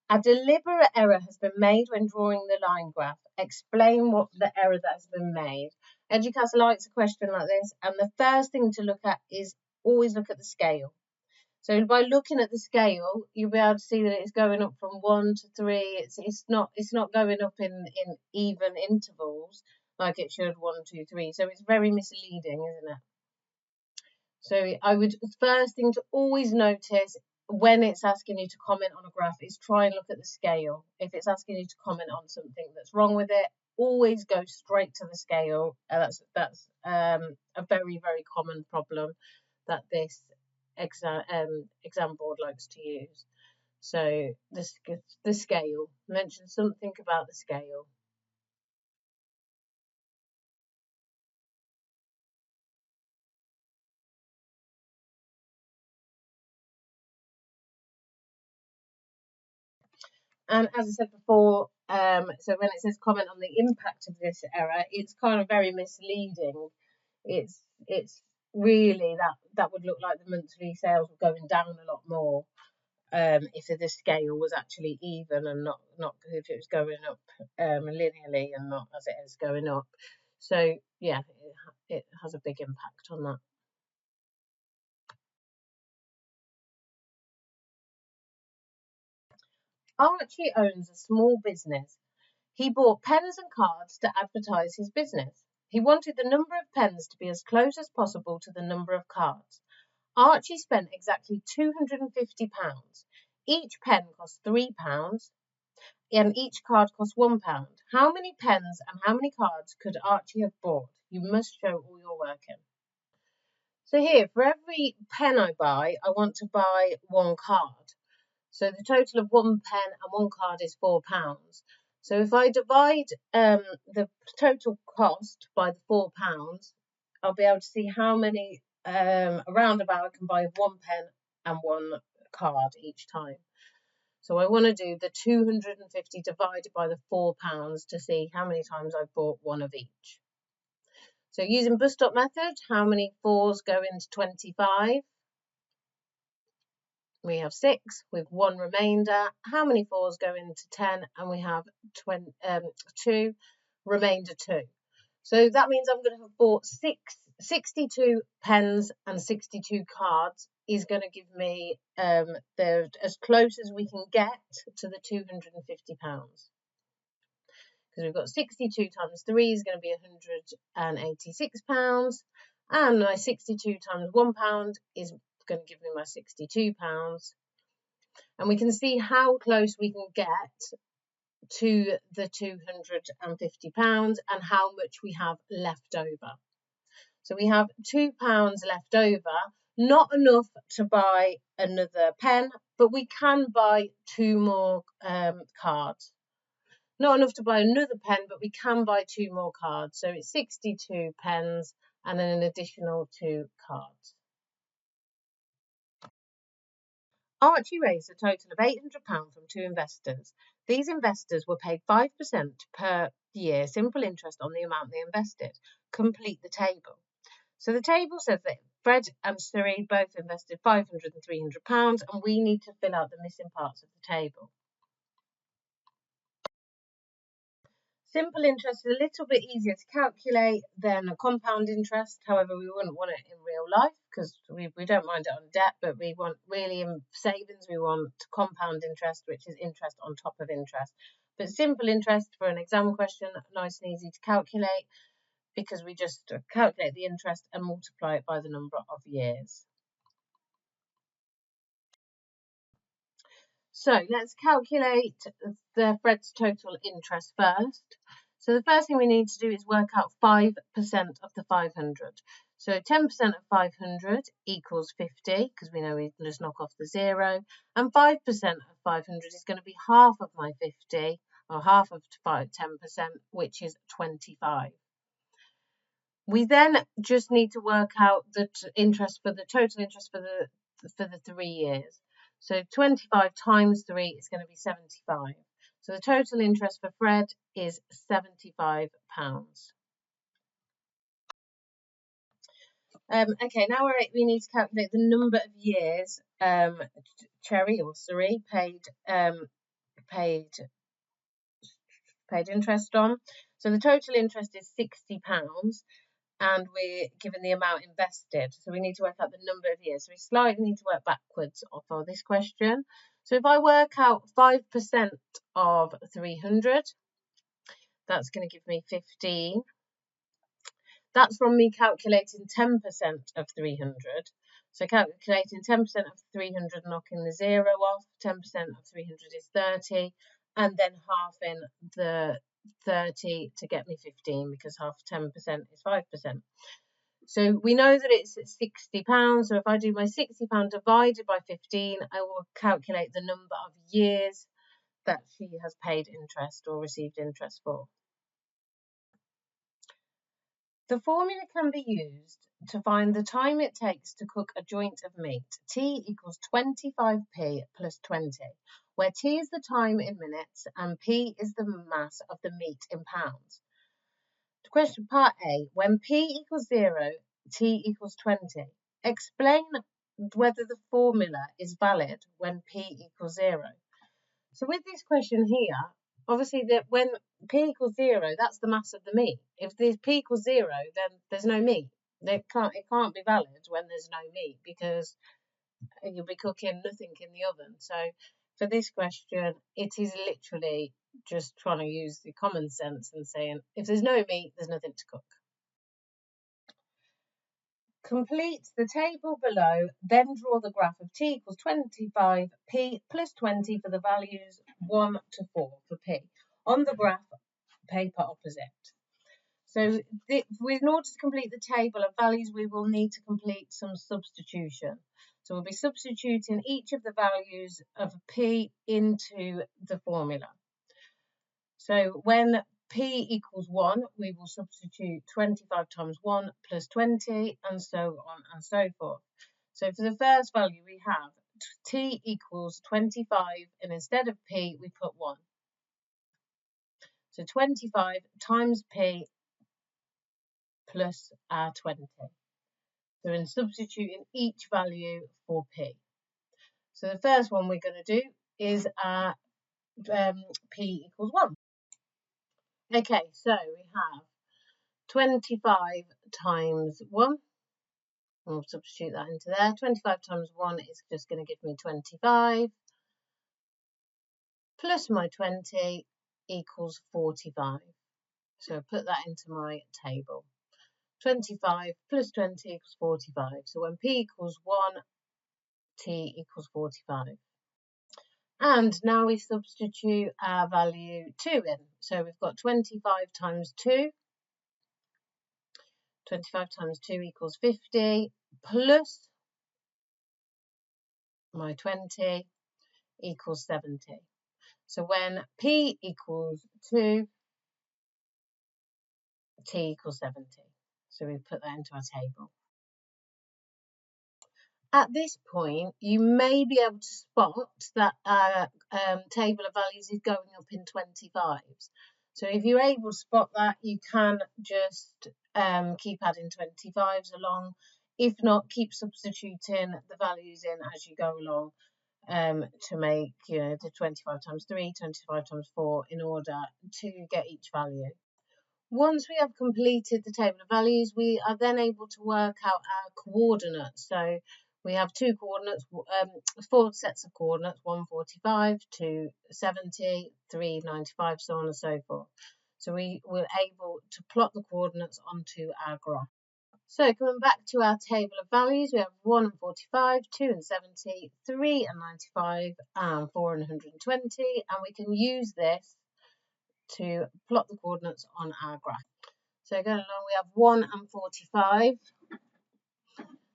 A deliberate error has been made when drawing the line graph. Explain what the error that has been made. Eduqas likes a question like this, and the first thing to look at is always look at the scale. So by looking at the scale, you'll be able to see that it's going up from 1 to 3. It's not going up in even intervals like it should, 1, 2, 3. So it's very misleading, isn't it? So I would, first thing to always notice when it's asking you to comment on a graph is try and look at the scale. If it's asking you to comment on something that's wrong with it, always go straight to the scale. That's a very, very common problem that this exam board likes to use. So the scale, mention something about the scale. And as I said before, so when it says comment on the impact of this error, it's kind of very misleading. It's really that would look like the monthly sales were going down a lot more if the scale was actually even and not if it was going up linearly and not as it is going up. So yeah, it has a big impact on that. Archie owns a small business. He bought pens and cards to advertise his business. He wanted the number of pens to be as close as possible to the number of cards. Archie spent exactly £250. Each pen cost £3 and each card cost £1. How many pens and how many cards could Archie have bought? You must show all your work in. So here, for every pen I buy, I want to buy 1 card. So the total of 1 pen and 1 card is £4. So if I divide the total cost by the £4, I'll be able to see how many around about I can buy 1 pen and 1 card each time. So I want to do the 250 divided by the £4 to see how many times I've bought 1 of each. So using bus stop method, how many 4s go into 25? We have 6 with 1 remainder. How many 4s go into 10? And we have 2, remainder 2. So that means I'm going to have bought 62 pens and 62 cards is going to give me as close as we can get to the £250. Because we've got 62 times 3 is going to be £186. And my 62 times £1 is going to give me my £62. And we can see how close we can get to the £250 and how much we have left over. So we have £2 left over, not enough to buy another pen, but we can buy 2 more cards. Not enough to buy another pen, but we can buy 2 more cards. So it's 62 pens and then an additional 2 cards. Archie raised a total of £800 from 2 investors. These investors were paid 5% per year simple interest on the amount they invested. Complete the table. So the table says that Fred and Suri both invested £500 and £300, and we need to fill out the missing parts of the table. Simple interest is a little bit easier to calculate than a compound interest. However, we wouldn't want it in real life because we don't mind it on debt, but we want really in savings, we want compound interest, which is interest on top of interest. But simple interest for an exam question, nice and easy to calculate because we just calculate the interest and multiply it by the number of years. So let's calculate the Fred's total interest first. So the first thing we need to do is work out 5% of the 500. So 10% of 500 equals 50, because we know we can just knock off the 0. And 5% of 500 is going to be half of my 50, or half of 10%, which is 25. We then just need to work out the interest for the total interest for the 3 years. So 25 times 3 is going to be 75. So the total interest for Fred is £75. Okay, now we need to calculate the number of years Cherry or Suri paid interest on. So the total interest is £60. And we're given the amount invested. So we need to work out the number of years. So we slightly need to work backwards for this question. So if I work out 5% of 300, that's going to give me 15. That's from me calculating 10% of 300. So calculating 10% of 300, knocking the 0 off, 10% of 300 is 30, and then halving the 30 to get me 15 because half 10% is 5%. So we know that it's £60. So if I do my £60 divided by 15, I will calculate the number of years that she has paid interest or received interest for. The formula can be used to find the time it takes to cook a joint of meat. T equals 25p plus 20, where T is the time in minutes and P is the mass of the meat in pounds. Question part A, when P equals 0, T equals 20. Explain whether the formula is valid when P equals 0. So with this question here, obviously that when P equals 0, that's the mass of the meat. If there's P equals 0, then there's no meat. It can't be valid when there's no meat because you'll be cooking nothing in the oven. So for this question, it is literally just trying to use the common sense and saying, if there's no meat, there's nothing to cook. Complete the table below, then draw the graph of T equals 25p plus 20 for the values 1 to 4 for P. On the graph, paper opposite. So in order to complete the table of values, we will need to complete some substitution. So we'll be substituting each of the values of P into the formula. So when P equals 1, we will substitute 25 times 1 plus 20, and so on and so forth. So for the first value, we have T equals 25, and instead of P, we put 1. So 25 times P plus our 20. So in substituting each value for P. So the first one we're going to do is our P equals 1. Okay, so we have 25 times 1. We'll substitute that into there. 25 times 1 is just going to give me 25. Plus my 20 equals 45. So put that into my table. 25 plus 20 equals 45. So when P equals 1, T equals 45. And now we substitute our value 2 in. So we've got 25 times 2. 25 times 2 equals 50, plus my 20 equals 70. So when P equals 2, T equals 70. So we put that into our table. At this point, you may be able to spot that our table of values is going up in 25s. So if you're able to spot that, you can just keep adding 25s along. If not, keep substituting the values in as you go along to make the 25 times 3, 25 times 4 in order to get each value. Once we have completed the table of values, we are then able to work out our coordinates. So we have two coordinates, 4 sets of coordinates, 145, 270, 395, so on and so forth. So we were able to plot the coordinates onto our graph. So coming back to our table of values, we have 1 and 45, 2 and 70, 3 and 95, and 4 and 120, and we can use this to plot the coordinates on our graph. So going along, we have 1 and 45.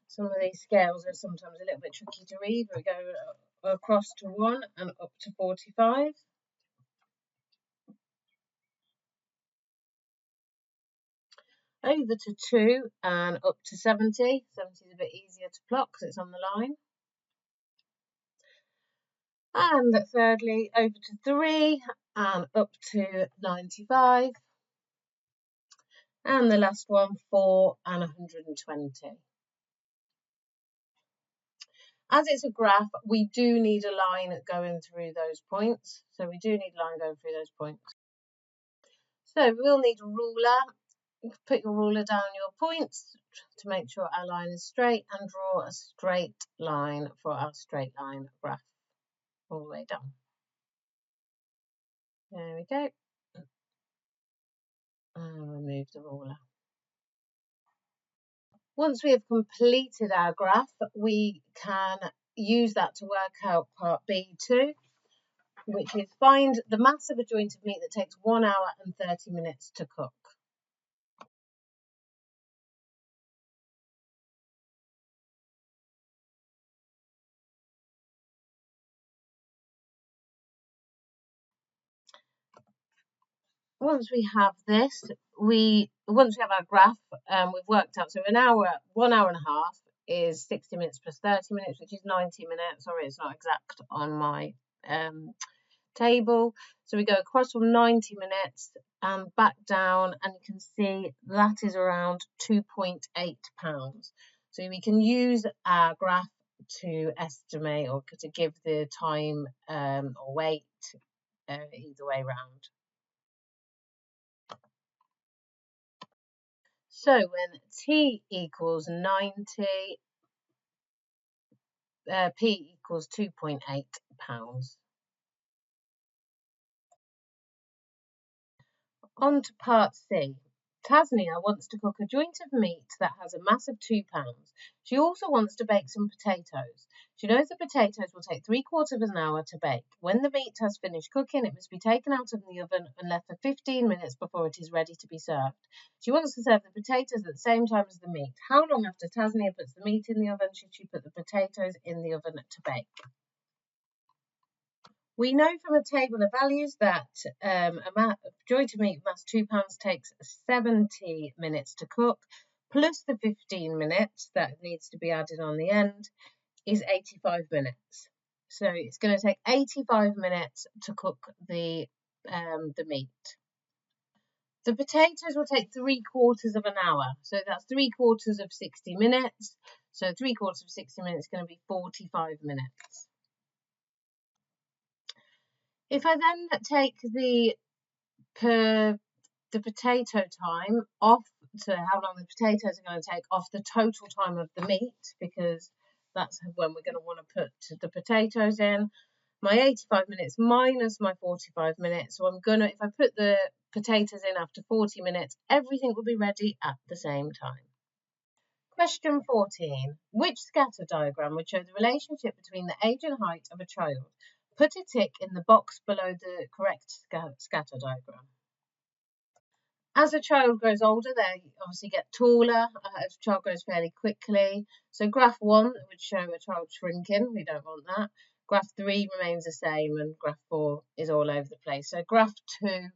Some of these scales are sometimes a little bit tricky to read. We go across to 1 and up to 45. Over to 2 and up to 70. 70 is a bit easier to plot because it's on the line. And thirdly, over to 3 and up to 95. And the last one, 4 and 120. As it's a graph, we do need a line going through those points. So we do need a line going through those points. So we'll need a ruler. You can put your ruler down your points to make sure our line is straight and draw a straight line for our straight line graph all the way down. There we go. And remove the ruler. Once we have completed our graph, we can use that to work out part B2, which is find the mass of a joint of meat that takes 1 hour and 30 minutes to cook. Once we have this, once we have our graph, we've worked out, so 1 hour and a half is 60 minutes plus 30 minutes, which is 90 minutes. Sorry, it's not exact on my table. So we go across from 90 minutes and back down, and you can see that is around 2.8 pounds. So we can use our graph to estimate or to give the time or weight either way round. So when T equals 90, P equals 2.8 pounds. On to part C. Tasnia wants to cook a joint of meat that has a mass of 2 pounds. She also wants to bake some potatoes. She knows the potatoes will take 3/4 of an hour to bake. When the meat has finished cooking, it must be taken out of the oven and left for 15 minutes before it is ready to be served. She wants to serve the potatoes at the same time as the meat. How long after Tasnia puts the meat in the oven should she put the potatoes in the oven to bake? We know from a table of values that a joint of meat mass 2 pounds takes 70 minutes to cook, plus the 15 minutes that needs to be added on the end is 85 minutes. So it's going to take 85 minutes to cook the meat. The potatoes will take 3/4 of an hour. So that's 3/4 of 60 minutes. So 3/4 of 60 minutes is going to be 45 minutes. If I then take the potato time off, so how long the potatoes are going to take off the total time of the meat, because that's when we're going to want to put the potatoes in. My 85 minutes minus my 45 minutes. So I'm going to, if I put the potatoes in after 40 minutes, everything will be ready at the same time. Question 14. Which scatter diagram would show the relationship between the age and height of a child? Put a tick in the box below the correct scatter diagram. As a child grows older, they obviously get taller as a child grows fairly quickly. So graph 1 would show a child shrinking. We don't want that. Graph 3 remains the same and graph 4 is all over the place. So graph 2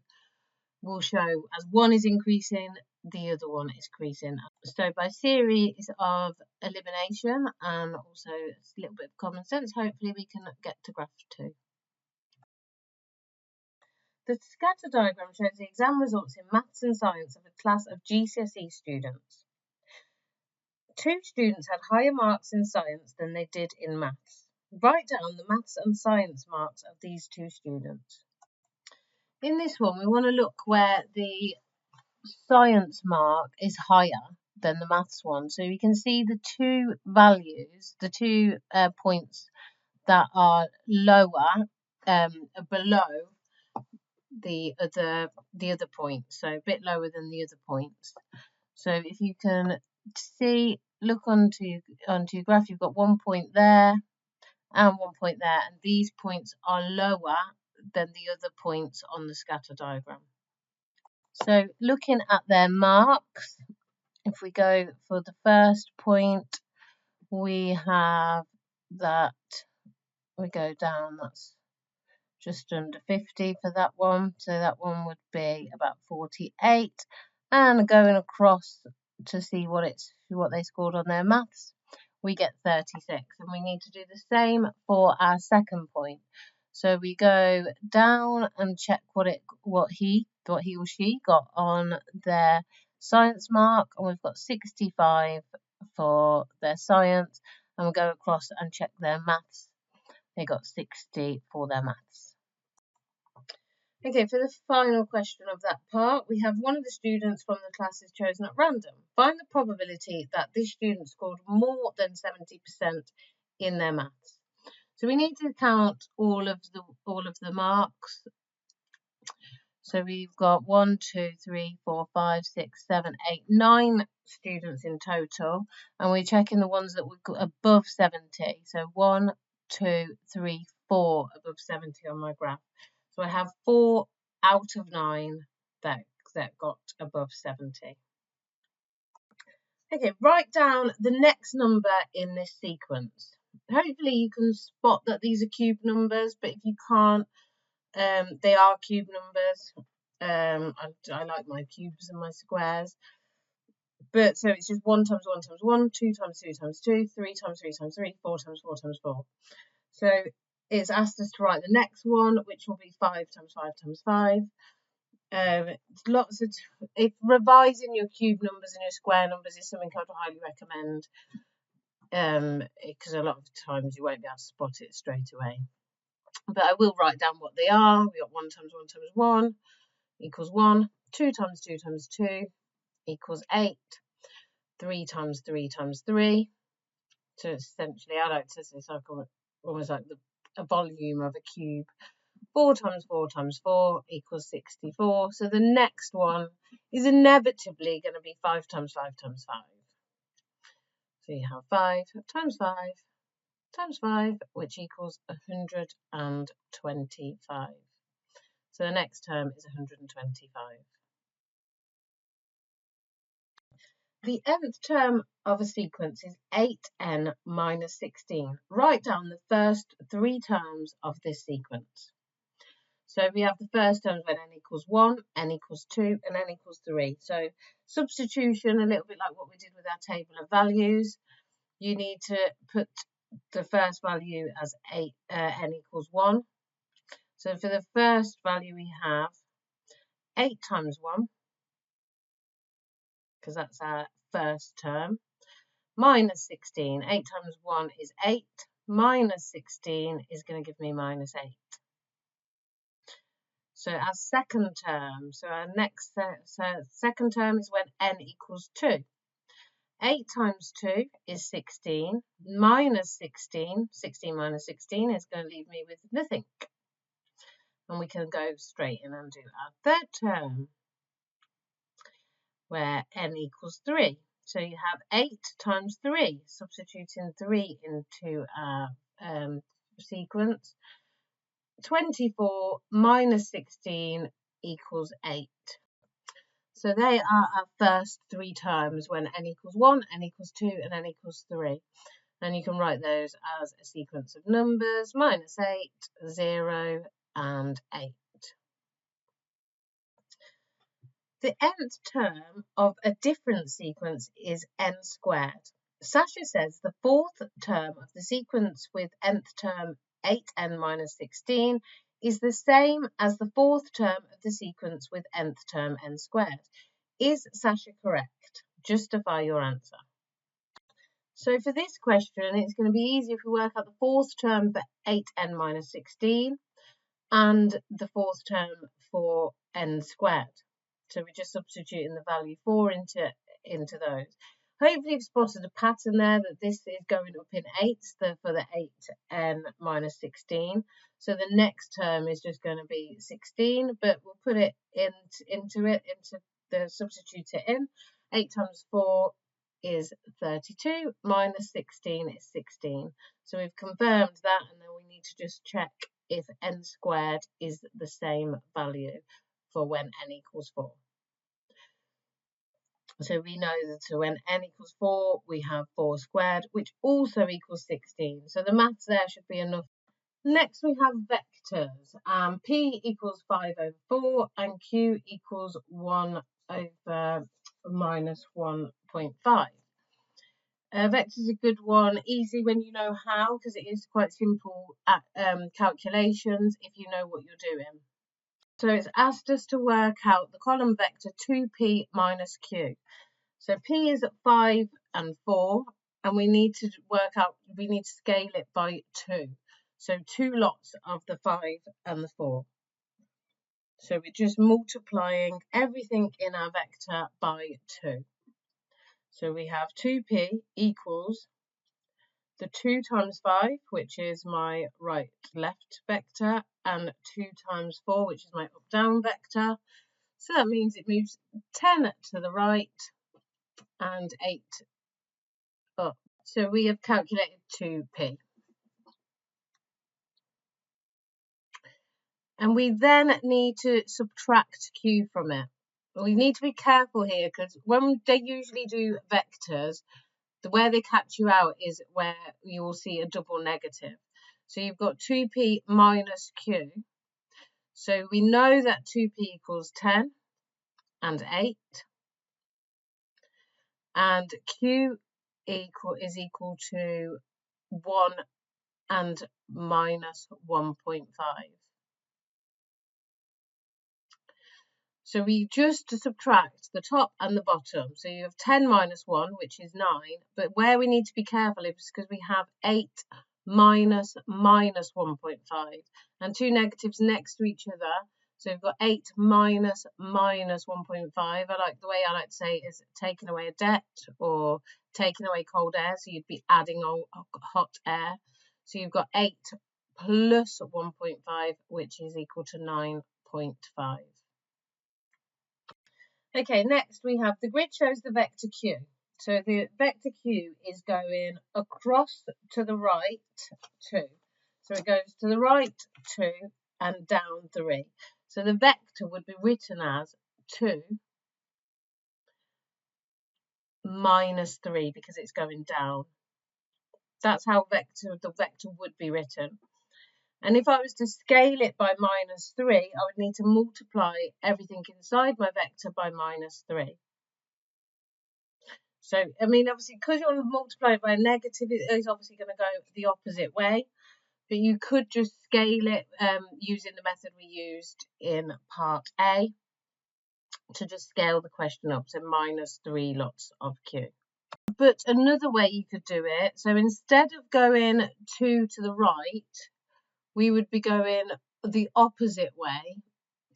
will show as one is increasing, the other one is decreasing. So by series of elimination and also a little bit of common sense, hopefully we can get to graph 2. The scatter diagram shows the exam results in maths and science of a class of GCSE students. 2 students had higher marks in science than they did in maths. Write down the maths and science marks of these 2 students. In this one, we want to look where the science mark is higher than the maths one. So you can see the 2 values, the 2 points that are lower, below the other point, so a bit lower than the other points. So if you can see, look onto your graph, you've got 1 point there and 1 point there, and these points are lower than the other points on the scatter diagram. So looking at their marks, if we go for the first point, we have that, we go down, that's just under 50 for that one, so that one would be about 48, and going across to see what they scored on their maths, we get 36, and we need to do the same for our second point. So we go down and check what he or she got on their science mark, and we've got 65 for their science, and we'll go across and check their maths. They got 60 for their maths. Okay, for the final question of that part, we have one of the students from the class is chosen at random. Find the probability that this student scored more than 70% in their maths. So we need to count all of the marks. So we've got 1, 2, 3, 4, 5, 6, 7, 8, 9 students in total, and we're checking the ones that were above 70. So 1, 2, 3, 4 above 70 on my graph. So I have 4 out of 9 that got above 70. Okay, write down the next number in this sequence. Hopefully you can spot that these are cube numbers, but if you can't, they are cube numbers. I like my cubes and my squares. But so it's just 1 times 1 times 1, 2 times 2 times 2, 3 times 3 times 3, 4 times 4 times 4. So it's asked us to write the next one, which will be 5 times 5 times 5. If revising your cube numbers and your square numbers is something I would highly recommend, because a lot of times you won't be able to spot it straight away. But I will write down what they are. We got 1 times 1 times 1 equals 1. 2 times 2 times 2 equals 8. 3 times 3 times 3. So essentially, I like to say it's like almost like a volume of a cube. 4 times 4 times 4 equals 64. So the next one is inevitably going to be 5 times 5 times 5. So you have 5 times 5 times 5, which equals 125. So the next term is 125. The nth term of a sequence is 8n minus 16. Write down the first 3 terms of this sequence. So we have the first terms when n equals 1, n equals 2, and n equals 3. So substitution, a little bit like what we did with our table of values. You need to put the first value as n equals 1. So for the first value we have 8 times 1, because that's our first term, minus 16. 8 times 1 is 8, minus 16 is going to give me minus 8. So our second term, so our next second term is when n equals 2. 8 times 2 is 16, minus 16, 16 minus 16 is going to leave me with nothing. And we can go straight in and do our third term, where n equals 3. So you have 8 times 3, substituting 3 into our sequence. 24 minus 16 equals 8. So they are our first 3 terms when n equals 1, n equals 2, and n equals 3. And you can write those as a sequence of numbers, -8, 0, and 8. The nth term of a different sequence is n squared. Sasha says the fourth term of the sequence with nth term 8n minus 16 is the same as the fourth term of the sequence with nth term n squared. Is Sasha correct? Justify your answer. So for this question, it's going to be easy if we work out the fourth term for 8n minus 16 and the fourth term for n squared. So we're just substituting the value 4 into those. Hopefully you've spotted a pattern there that this is going up in 8s for the 8n minus 16. So the next term is just going to be 16, but we'll put it substitute it in. 8 times 4 is 32, minus 16 is 16. So we've confirmed that, and then we need to just check if n squared is the same value for when n equals 4. So we know that when n equals 4, we have 4 squared, which also equals 16. So the maths there should be enough. Next we have vectors. P equals 5 over 4 and Q equals 1 over minus 1.5. Vectors is a good one, easy when you know how, because it is quite simple at calculations if you know what you're doing. So it's asked us to work out the column vector 2p minus q. So p is at 5 and 4, and we need to scale it by 2. So 2 lots of the 5 and the 4. So we're just multiplying everything in our vector by 2. So we have 2p equals the 2 times 5, which is my right-left vector, and 2 times 4, which is my up-down vector. So that means it moves 10 to the right and 8 up. So we have calculated 2p. And we then need to subtract q from it. We need to be careful here, because when they usually do vectors, where they catch you out is where you will see a double negative. So you've got 2p minus q. So we know that 2p equals 10 and 8. And q is equal to 1 and minus 1.5. So we just subtract the top and the bottom. So you have 10 minus 1, which is 9. But where we need to be careful is because we have 8 minus 1.5. And two negatives next to each other. So we've got 8 minus 1.5. I like the way I like to say it is taking away a debt or taking away cold air. So you'd be adding hot air. So you've got 8 plus 1.5, which is equal to 9.5. Okay, next we have the grid shows the vector q. So the vector q is going across to the right 2. So it goes to the right 2 and down 3. So the vector would be written as 2 minus 3 because it's going down. That's how the vector would be written. And if I was to scale it by minus 3, I would need to multiply everything inside my vector by minus 3. So, I mean, obviously, because you're multiplying by a negative, it is obviously going to go the opposite way. But you could just scale it using the method we used in part A to just scale the question up. So minus 3 lots of q. But another way you could do it, so instead of going 2 to the right, we would be going the opposite way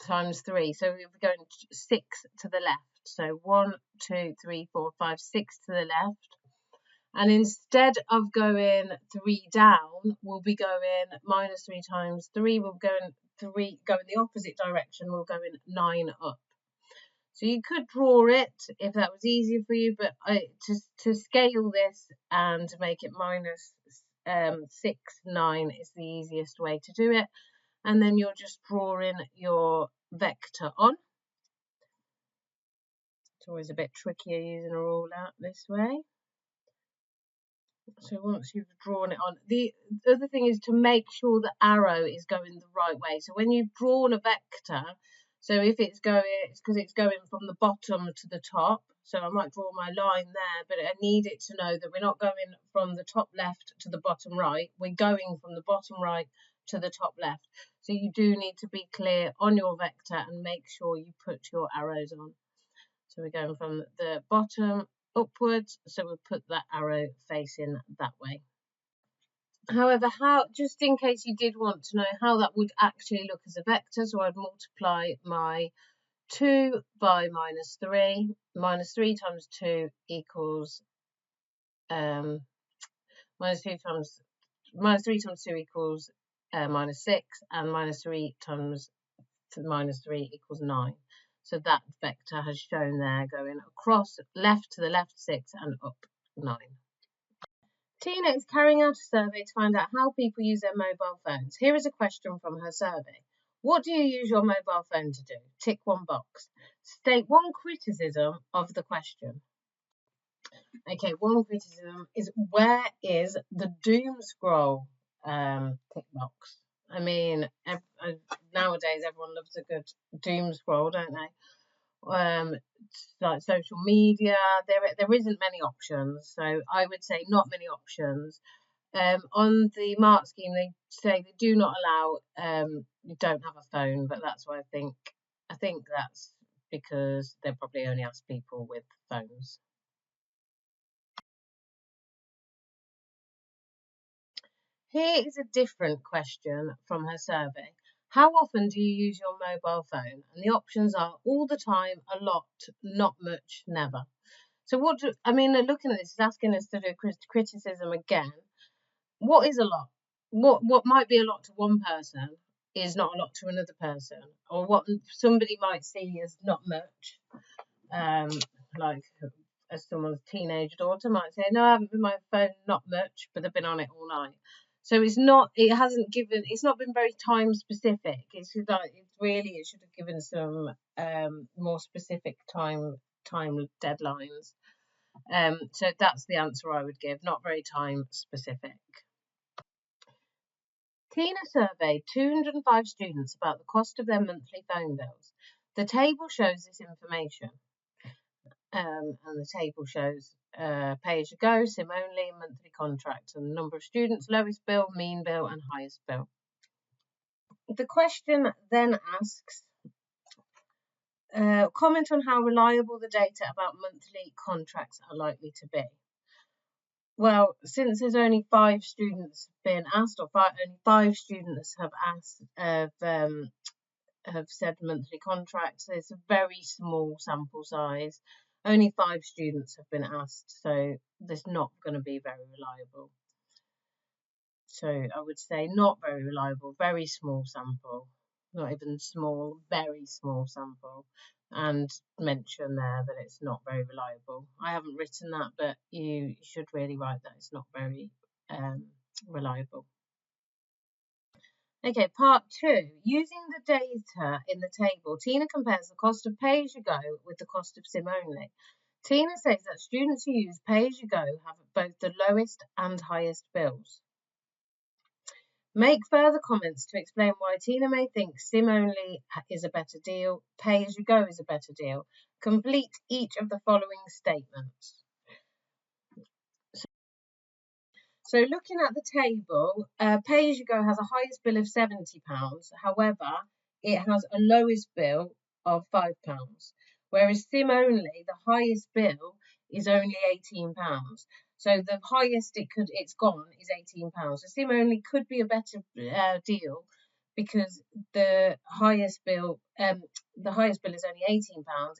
times 3. So we would be going 6 to the left. So 1, 2, 3, 4, 5, 6 to the left. And instead of going 3 down, we'll be going minus 3 times 3. We'll go in the opposite direction. We'll go in 9 up. So you could draw it if that was easier for you, but to scale this and make it minus 6, 9 is the easiest way to do it. And then you're just drawing your vector on. It's always a bit trickier using a rule out this way. So once you've drawn it on, the other thing is to make sure the arrow is going the right way. So when you've drawn a vector, so if it's going, it's because it's going from the bottom to the top. So I might draw my line there, but I need it to know that we're not going from the top left to the bottom right. We're going from the bottom right to the top left. So you do need to be clear on your vector and make sure you put your arrows on. So we're going from the bottom upwards, so we'll put that arrow facing that way. However, just in case you did want to know how that would actually look as a vector, so I'd multiply my 2 by minus 3. Minus 3 times 2 equals minus 3 times 2 equals minus 6, and minus 3 times minus 3 equals 9. So that vector has shown there going across left to the left 6 and up 9. Tina is carrying out a survey to find out how people use their mobile phones. Here is a question from her survey. What do you use your mobile phone to do? Tick one box. State one criticism of the question. Okay, one criticism is, where is the doom scroll tick box? I mean, nowadays everyone loves a good doom scroll, don't they? Like social media, there isn't many options, so I would say not many options. On the mark scheme, they say they do not allow you don't have a phone, but that's why I think that's because they probably only ask people with phones. Here is a different question from her survey. How often do you use your mobile phone? And the options are all the time, a lot, not much, never. So looking at this, it's asking us to do criticism again. What is a lot? What might be a lot to one person is not a lot to another person, or what somebody might see as not much. Like as someone's teenage daughter might say, no, I haven't been on my phone not much, but they've been on it all night. So it's not been very time specific. It should have given some more specific time deadlines. So that's the answer I would give, not very time specific. Tina surveyed 205 students about the cost of their monthly phone bills. The table shows this information. And the table shows pay-as-you-go, SIM-only, monthly contract, and the number of students, lowest bill, mean bill, and highest bill. The question then asks, comment on how reliable the data about monthly contracts are likely to be. Well, since there's only 5 students been asked, or only 5 students have asked, have said monthly contracts, it's a very small sample size. Only 5 students have been asked, so there's not going to be very reliable. So I would say not very reliable, very small sample, not even small, very small sample, and mention there that it's not very reliable. I haven't written that, but you should really write that it's not very reliable. Okay, part 2. Using the data in the table, Tina compares the cost of pay-as-you-go with the cost of SIM-only. Tina says that students who use pay-as-you-go have both the lowest and highest bills. Make further comments to explain why Tina may think SIM-only is a better deal, pay-as-you-go is a better deal. Complete each of the following statements. So looking at the table, pay-as-you-go has a highest bill of £70. However, it has a lowest bill of £5. Whereas SIM-only, the highest bill is only £18. So the highest it's gone is £18. So SIM-only could be a better deal because the highest bill is only £18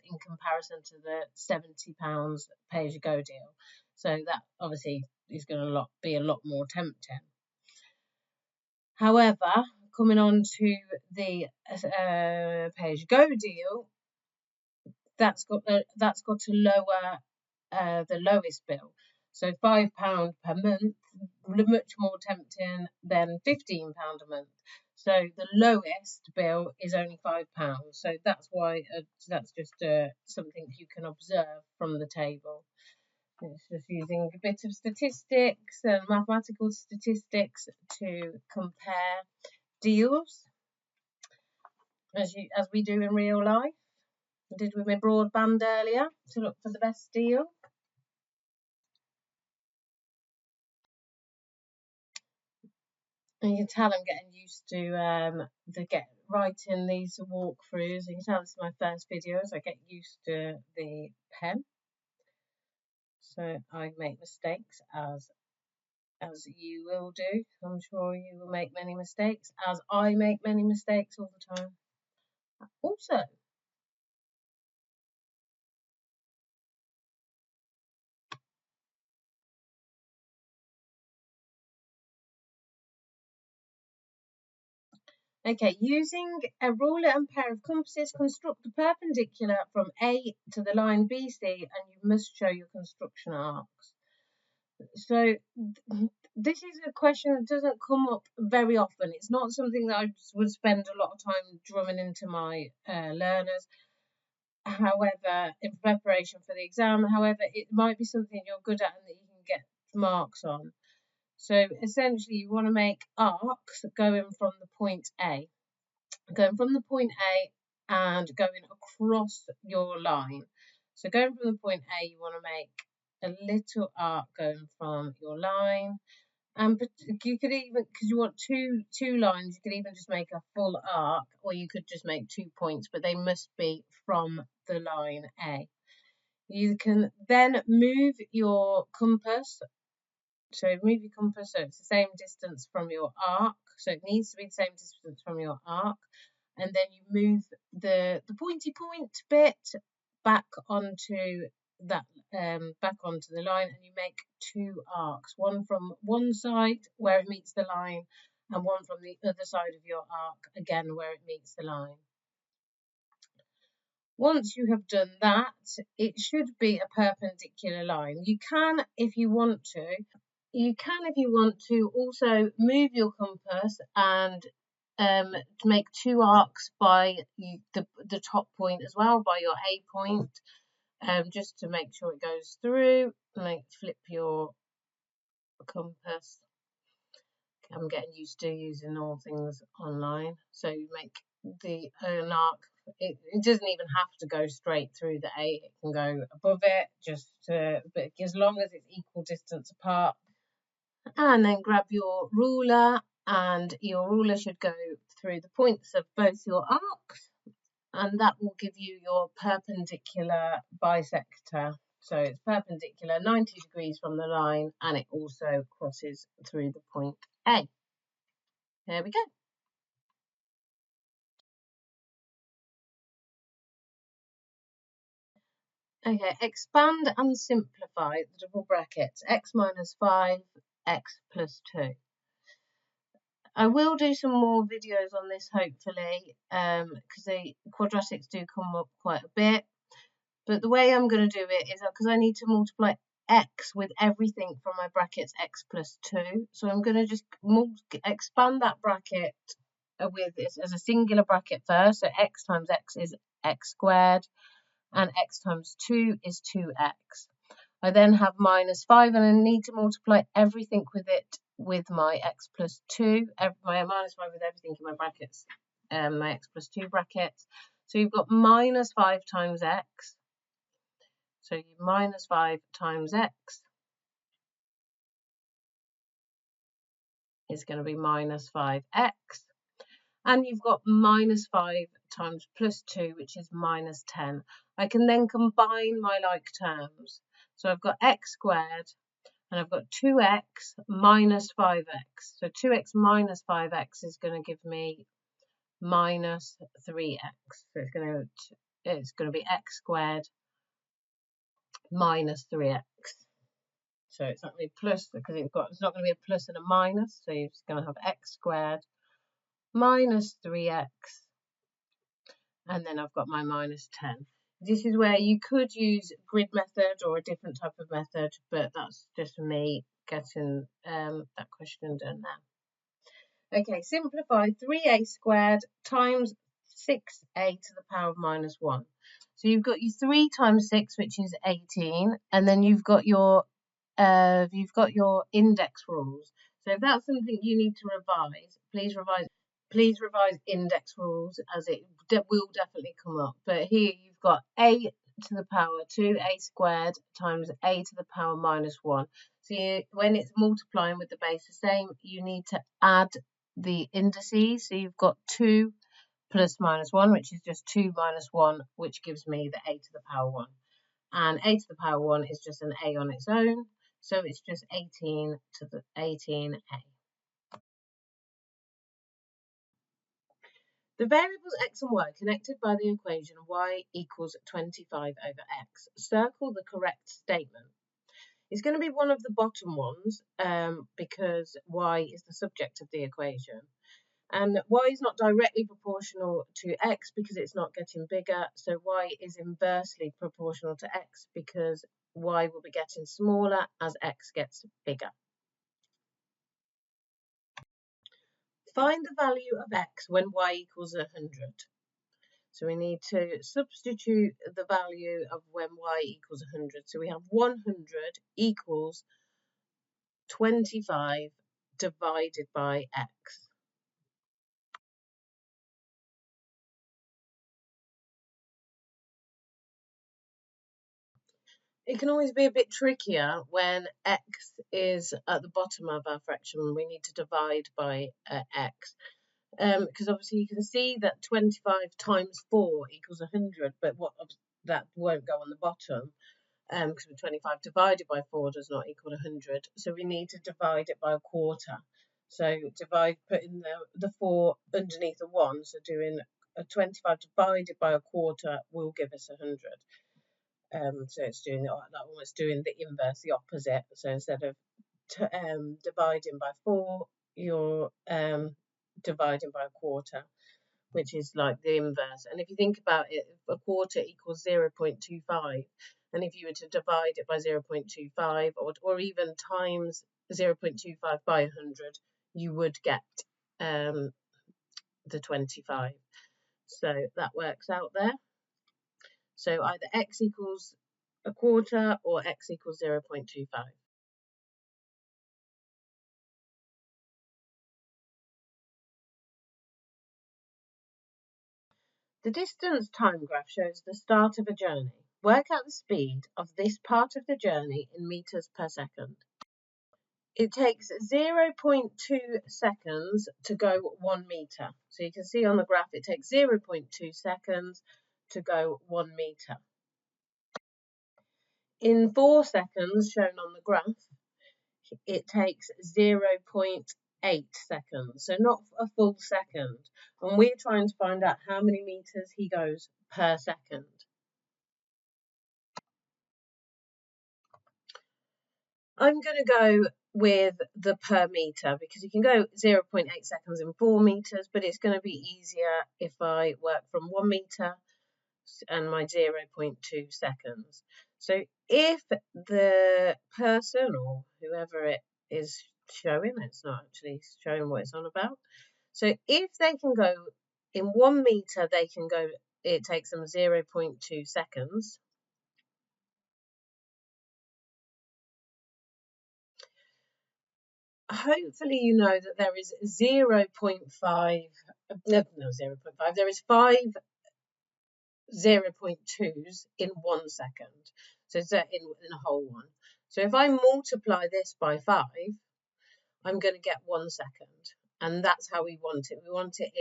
in comparison to the £70 pay-as-you-go deal. So that obviously is going to be a lot more tempting. However, coming on to the pay-as-you-go deal, that's got to lower the lowest bill. So £5 per month, much more tempting than £15 a month. So the lowest bill is only £5. So that's why that's just something you can observe from the table. It's just using a bit of statistics and mathematical statistics to compare deals, as we do in real life. I did with my broadband earlier to look for the best deal. And you can tell I'm getting used to writing these walkthroughs. You can tell this is my first video as I get used to the pen. So I make mistakes as you will do. I'm sure you will make many mistakes, as I make many mistakes all the time. Also, okay, using a ruler and pair of compasses, construct a perpendicular from A to the line BC, and you must show your construction arcs. So this is a question that doesn't come up very often. It's not something that I would spend a lot of time drumming into my learners. However, in preparation for the exam, however, it might be something you're good at and that you can get marks on. So essentially, you want to make arcs going from the point A. Going from the point A and going across your line. So going from the point A, you want to make a little arc going from your line. And you could even, because you want two lines, you could even just make a full arc, or you could just make 2 points, but they must be from the line A. You can then move your compass. So move your compass so it's the same distance from your arc. So it needs to be the same distance from your arc. And then you move the pointy point bit back onto that back onto the line, and you make 2 arcs, one from one side where it meets the line, and one from the other side of your arc again where it meets the line. Once you have done that, it should be a perpendicular line. You can, if you want to, also move your compass and to make 2 arcs by the top point as well, by your A point, just to make sure it goes through. Flip your compass. I'm getting used to using all things online. So you make an arc. It doesn't even have to go straight through the A. It can go above it, but as long as it's equal distance apart. And then grab your ruler, and your ruler should go through the points of both your arcs, and that will give you your perpendicular bisector. So it's perpendicular 90 degrees from the line, and it also crosses through the point A. There we go. Okay, expand and simplify the double brackets, x minus 5, x plus 2. I will do some more videos on this, hopefully, because the quadratics do come up quite a bit. But the way I'm going to do it is because I need to multiply x with everything from my brackets x plus 2. So I'm going to just expand that bracket with this as a singular bracket first. So x times x is x squared, and x times 2 is 2x. I then have minus 5, and I need to multiply everything with it with my x plus 2, my minus 5 with everything in my brackets, my x plus 2 brackets. So you've got minus 5 times x. So minus 5 times x is going to be minus 5x. And you've got minus 5 times plus 2, which is minus 10. I can then combine my like terms. So I've got x squared, and I've got 2x minus 5x. So 2x minus 5x is going to give me minus 3x. So it's going to be x squared minus 3x. So it's not going to be plus, because it's not going to be a plus and a minus. So you're just going to have x squared minus 3x. And then I've got my minus 10. This is where you could use grid method or a different type of method, but that's just me getting that question done now. Okay, simplify 3a squared times 6a to the power of minus 1. So you've got your 3 times 6, which is 18, and then you've got your index rules. So if that's something you need to revise, please revise index rules, as it will definitely come up. But here you've got a to the power 2a squared times a to the power minus 1. So when it's multiplying with the base the same, you need to add the indices. So you've got 2 plus minus 1, which is just 2 minus 1, which gives me the a to the power 1. And a to the power 1 is just an a on its own, so it's just 18 to the 18a. The variables x and y connected by the equation y equals 25 over x. Circle the correct statement. It's going to be one of the bottom ones because y is the subject of the equation. And y is not directly proportional to x because it's not getting bigger, so y is inversely proportional to x because y will be getting smaller as x gets bigger. Find the value of x when y equals 100. So we need to substitute the value of when y equals 100. So we have 100 equals 25 divided by x. It can always be a bit trickier when x is at the bottom of our fraction. We need to divide by x. Because obviously you can see that 25 times 4 equals 100, but that won't go on the bottom because 25 divided by 4 does not equal 100. So we need to divide it by a quarter. So putting the 4 underneath a 1, so doing a 25 divided by a quarter will give us 100. So it's doing almost doing the inverse, the opposite. So instead of dividing by 4, you're dividing by a quarter, which is like the inverse. And if you think about it, a quarter equals 0.25, and if you were to divide it by 0.25 or even times 0.25 by 100, you would get the 25. So that works out there. So either x equals a quarter or x equals 0.25. The distance time graph shows the start of a journey. Work out the speed of this part of the journey in meters per second. It takes 0.2 seconds to go 1 meter. So you can see on the graph it takes 0.2 seconds to go 1 meter. In 4 seconds, shown on the graph, it takes 0.8 seconds, so not a full second. And we're trying to find out how many meters he goes per second. I'm going to go with the per meter because you can go 0.8 seconds in 4 meters, but it's going to be easier if I work from 1 meter and my 0.2 seconds. So if the person or whoever it is showing, it's not actually showing what it's on about. So if they can go in 1 meter, it takes them 0.2 seconds. Hopefully you know that there is 0.5, there is 5 0.2s in 1 second. So it's in a whole one. So if I multiply this by 5, I'm going to get 1 second. And that's how we want it. We want it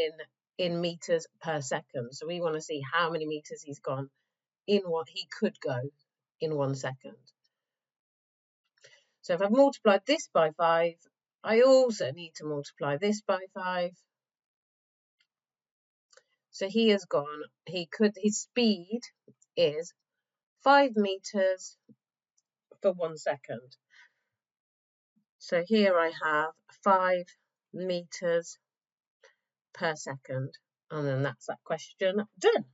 in meters per second. So we want to see how many meters he's gone in what he could go in 1 second. So if I've multiplied this by 5, I also need to multiply this by 5. So he has gone, his speed is 5 meters for 1 second. So here I have 5 meters per second. And then that's that question done.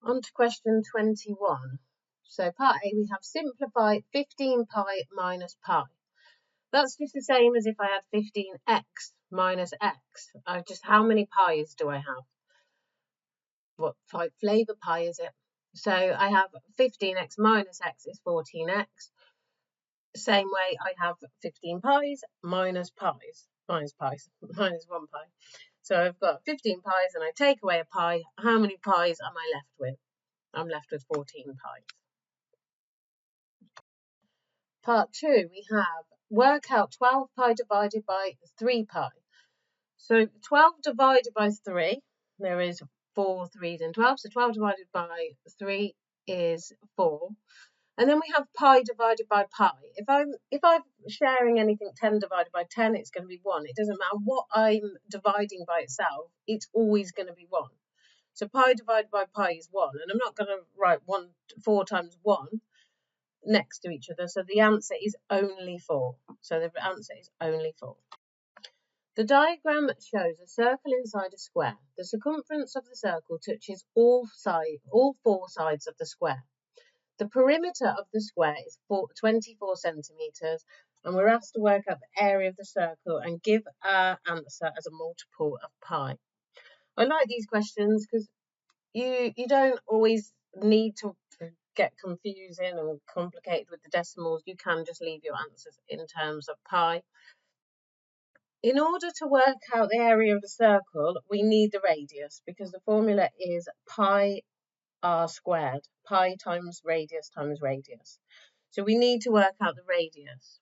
On to question 21. So part A, we have simplify 15 pi minus pi. That's just the same as if I had 15x minus x. How many pies do I have? What flavour pie is it? So I have 15x minus x is 14x. Same way I have 15 pies minus minus one pie. So I've got 15 pies and I take away a pie. How many pies am I left with? I'm left with 14 pies. Part 2, we have work out 12 pi divided by 3 pi. So 12 divided by 3, there is 4 3s in 12. So 12 divided by 3 is 4. And then we have pi divided by pi. If I'm sharing anything 10 divided by 10, it's going to be 1. It doesn't matter what I'm dividing by itself, it's always going to be 1. So pi divided by pi is 1. And I'm not going to write 4 times 1 next to each other. So the answer is only 4. So the answer is only 4. The diagram shows a circle inside a square. The circumference of the circle touches all 4 sides of the square. The perimeter of the square is 24 centimetres, and we're asked to work out the area of the circle and give our answer as a multiple of pi. I like these questions because you don't always need to get confusing and complicated with the decimals. You can just leave your answers in terms of pi. In order to work out the area of the circle, we need the radius because the formula is pi r squared, pi times radius. So we need to work out the radius.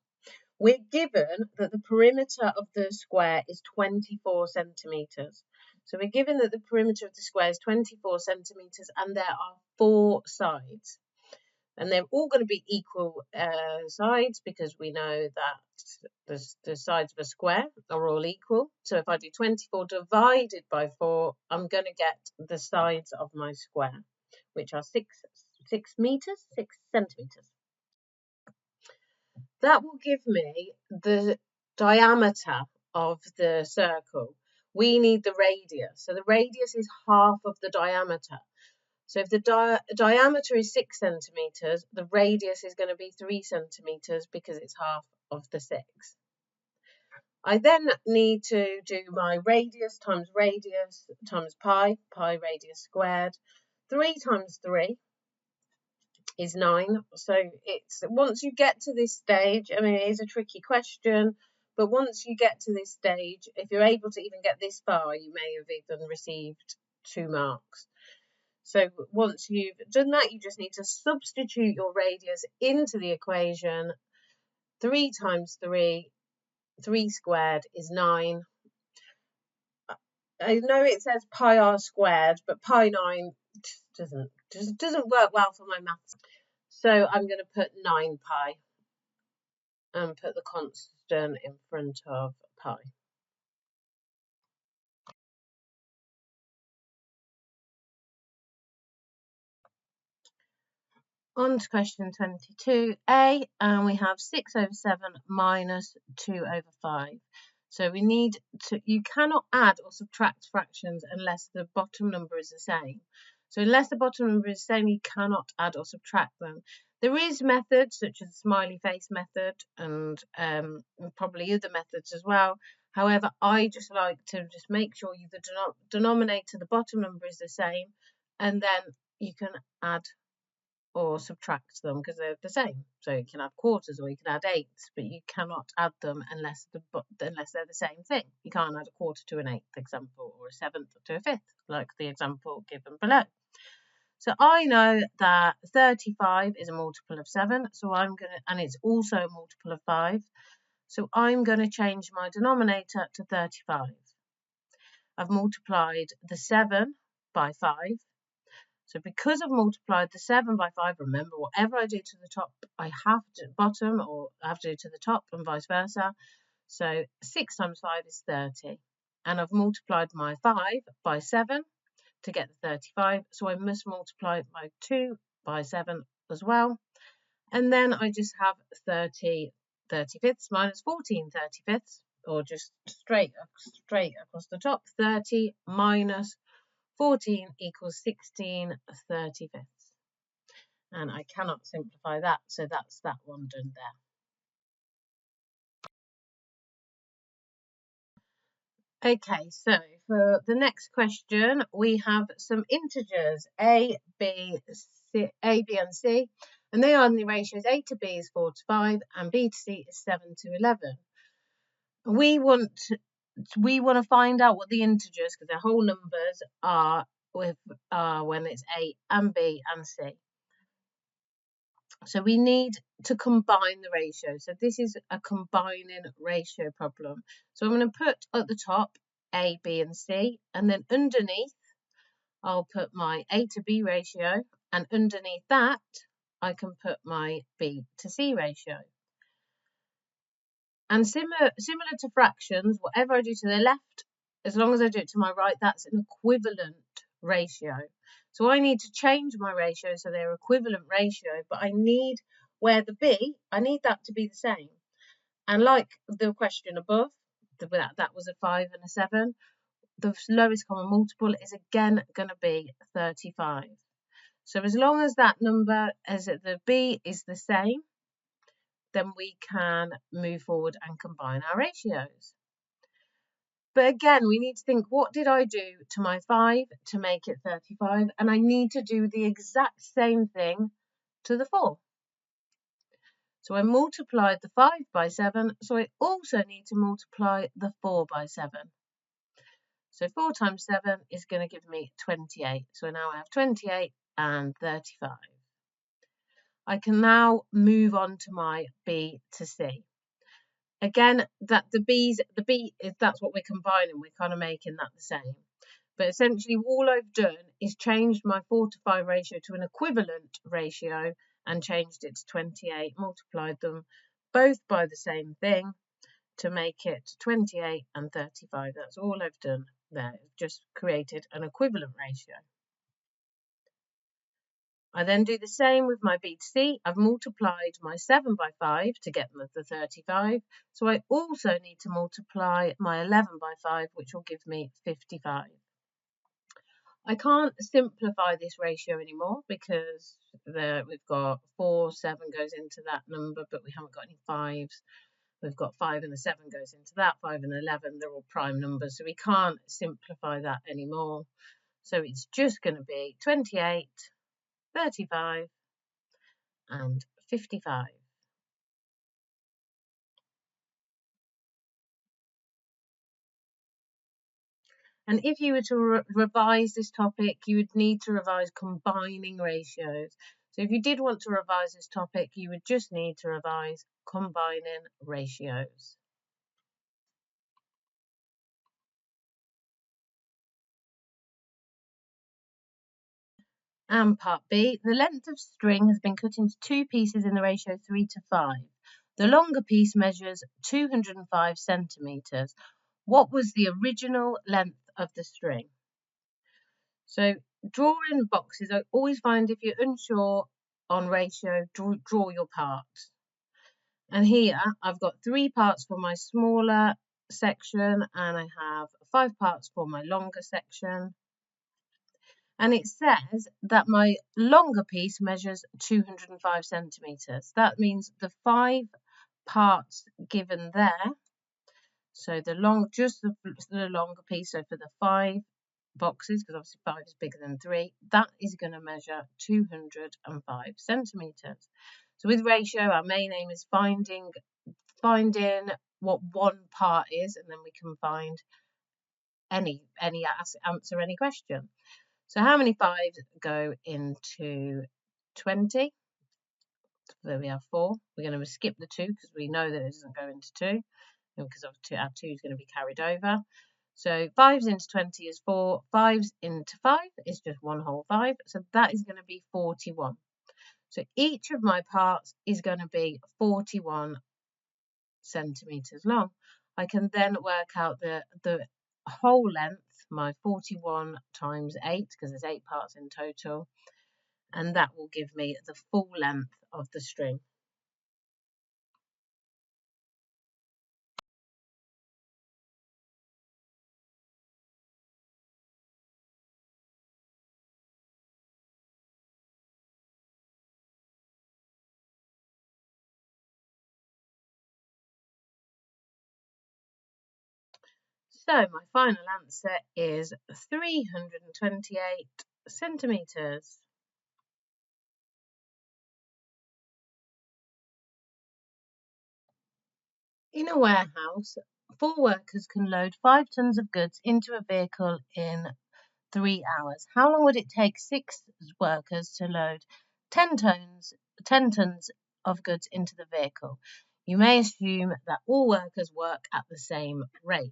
We're given that the perimeter of the square is 24 centimetres. So we're given that the perimeter of the square is 24 centimetres and there are 4 sides. And they're all going to be equal sides because we know that the sides of a square are all equal. So if I do 24 divided by 4, I'm going to get the sides of my square, which are 6 centimetres. That will give me the diameter of the circle. We need the radius. So the radius is half of the diameter. So if the diameter is 6 centimetres, the radius is going to be 3 centimetres because it's half of the 6. I then need to do my radius times pi radius squared. 3 times 3 is 9. So it's once you get to this stage, I mean, it is a tricky question, but once you get to this stage, if you're able to even get this far, you may have even received 2 marks. So once you've done that, you just need to substitute your radius into the equation. 3 times 3 squared is 9. I know it says pi r squared, but pi 9 doesn't work well for my maths. So I'm going to put 9 pi and put the constant in front of pi. On to question 22a, and we have 6 over 7 minus 2 over 5. So we need to, you cannot add or subtract fractions unless the bottom number is the same. So unless the bottom number is the same, you cannot add or subtract them. There is methods such as the smiley face method and probably other methods as well. However, I just like to just make sure the denominator, the bottom number is the same, and then you can add or subtract them because they're the same. So you can add quarters or you can add eighths, but you cannot add them unless they're the same thing. You can't add a quarter to an eighth example or a seventh to a fifth, like the example given below. So I know that 35 is a multiple of 7, and it's also a multiple of 5. So I'm going to change my denominator to 35. I've multiplied the 7 by 5. So because I've multiplied the 7 by 5, remember, whatever I do to the top, I have to bottom, or I have to do to the top, and vice versa. So 6 times 5 is 30. And I've multiplied my 5 by 7 to get the 35. So I must multiply my 2 by 7 as well. And then I just have 30 35ths minus 14 35ths, or just straight across the top. 30 minus 14 equals 16 35ths. And I cannot simplify that, so that's that one done there. Okay, so for the next question, we have some integers, A, B, and C, and they are in the ratios A to B is 4 to 5, and B to C is 7 to 11. We want to find out what the integers, because they're whole numbers, are when it's A and B and C. So we need to combine the ratios. So this is a combining ratio problem. So I'm going to put at the top A, B, and C, and then underneath I'll put my A to B ratio, and underneath that I can put my B to C ratio. And similar to fractions, whatever I do to the left, as long as I do it to my right, that's an equivalent ratio. So I need to change my ratio so they're equivalent ratio, but I need where the B, I need that to be the same. And like the question above, that was a 5 and a 7, the lowest common multiple is again going to be 35. So as long as that number, as the B is the same, then we can move forward and combine our ratios. But again, we need to think, what did I do to my 5 to make it 35? And I need to do the exact same thing to the 4. So I multiplied the 5 by 7, so I also need to multiply the 4 by 7. So 4 times 7 is going to give me 28. So now I have 28 and 35. I can now move on to my B to C. Again, that the B is that's what we're combining. We're kind of making that the same. But essentially, all I've done is changed my 4 to 5 ratio to an equivalent ratio and changed it to 28. Multiplied them both by the same thing to make it 28 and 35. That's all I've done there. Just created an equivalent ratio. I then do the same with my B to C. I've multiplied my 7 by 5 to get the 35. So I also need to multiply my 11 by 5, which will give me 55. I can't simplify this ratio anymore because we've got 4, 7 goes into that number, but we haven't got any 5s. We've got 5 and a 7 goes into that, 5 and 11, they're all prime numbers. So we can't simplify that anymore. So it's just going to be 28, 35, and 55. And if you were to revise this topic, you would need to revise combining ratios. So if you did want to revise this topic, you would just need to revise combining ratios. And part B, the length of string has been cut into 2 pieces in the ratio 3 to 5. The longer piece measures 205 centimetres. What was the original length of the string? So drawing boxes, I always find if you're unsure on ratio, draw your parts. And here I've got 3 parts for my smaller section and I have 5 parts for my longer section. And it says that my longer piece measures 205 centimetres. That means the 5 parts given there, so the longer piece, so for the 5 boxes, because obviously 5 is bigger than 3, that is going to measure 205 centimetres. So with ratio, our main aim is finding what one part is, and then we can find answer any question. So how many 5s go into 20? So there we have 4. We're going to skip the 2 because we know that it doesn't go into 2, because our 2 is going to be carried over. So 5s into 20 is 4. 5s into 5 is just 1 whole 5. So that is going to be 41. So each of my parts is going to be 41 centimetres long. I can then work out the whole length, my 41 times 8, because there's 8 parts in total, and that will give me the full length of the string. So my final answer is 328 centimetres. In a warehouse, 4 workers can load 5 tons of goods into a vehicle in 3 hours. How long would it take 6 workers to load 10 tons of goods into the vehicle? You may assume that all workers work at the same rate.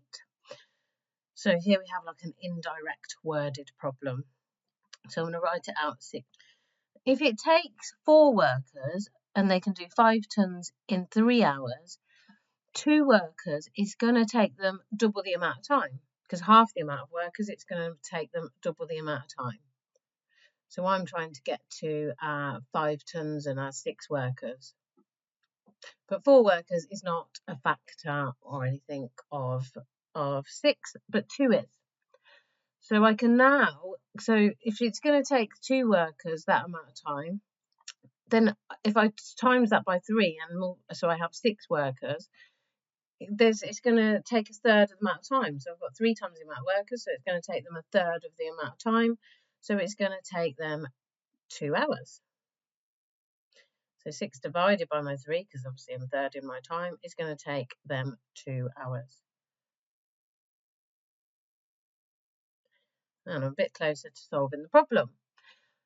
So here we have like an indirect worded problem. So I'm going to write it out. If it takes 4 workers and they can do 5 tons in 3 hours, 2 workers is going to take them double the amount of time, because half the amount of workers, it's going to take them double the amount of time. So I'm trying to get to 5 tons and 6 workers. But 4 workers is not a factor or anything of 6, but 2 is. So I can now, so if it's going to take 2 workers that amount of time, then if I times that by 3, and more, so I have 6 workers, it's going to take a third of the amount of time. So I've got 3 times the amount of workers, so it's going to take them a third of the amount of time. So it's going to take them 2 hours. So 6 divided by my 3, because obviously I'm third in my time, is going to take them 2 hours. And I'm a bit closer to solving the problem.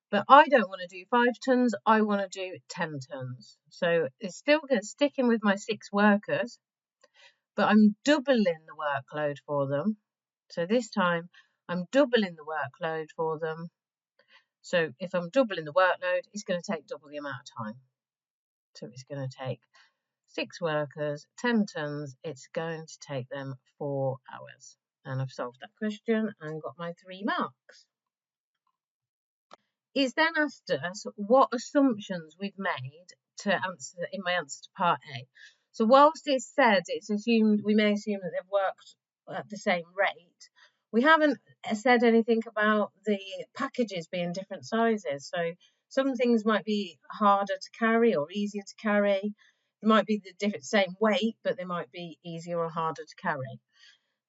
But I don't want to do 5 tons, I want to do 10 tons. So it's still going to stick in with my 6 workers, but I'm doubling the workload for them. So this time I'm doubling the workload for them. So if I'm doubling the workload, it's going to take double the amount of time. So it's going to take 6 workers, 10 tons, it's going to take them 4 hours. And I've solved that question and got my 3 marks. It's then asked us what assumptions we've made to answer in my answer to part A. So whilst it's said it's assumed, we may assume that they've worked at the same rate, we haven't said anything about the packages being different sizes. So some things might be harder to carry or easier to carry. It might be the same weight, but they might be easier or harder to carry.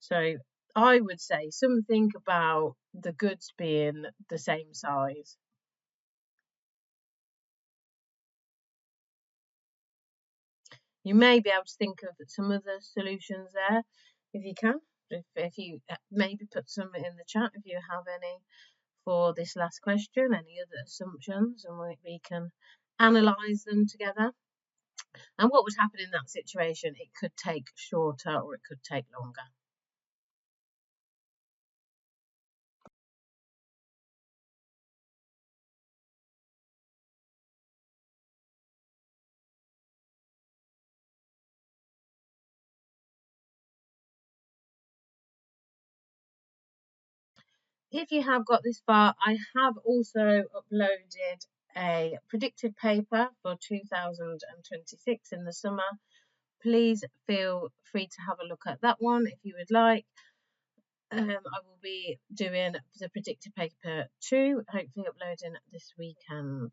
So I would say something about the goods being the same size. You may be able to think of some other solutions there, if you can. If you maybe put some in the chat if you have any for this last question, any other assumptions, and we can analyse them together. And what would happen in that situation? It could take shorter or it could take longer. If you have got this far, I have also uploaded a predicted paper for 2026 in the summer. Please feel free to have a look at that one if you would like. I will be doing the predicted paper 2, hopefully uploading this weekend.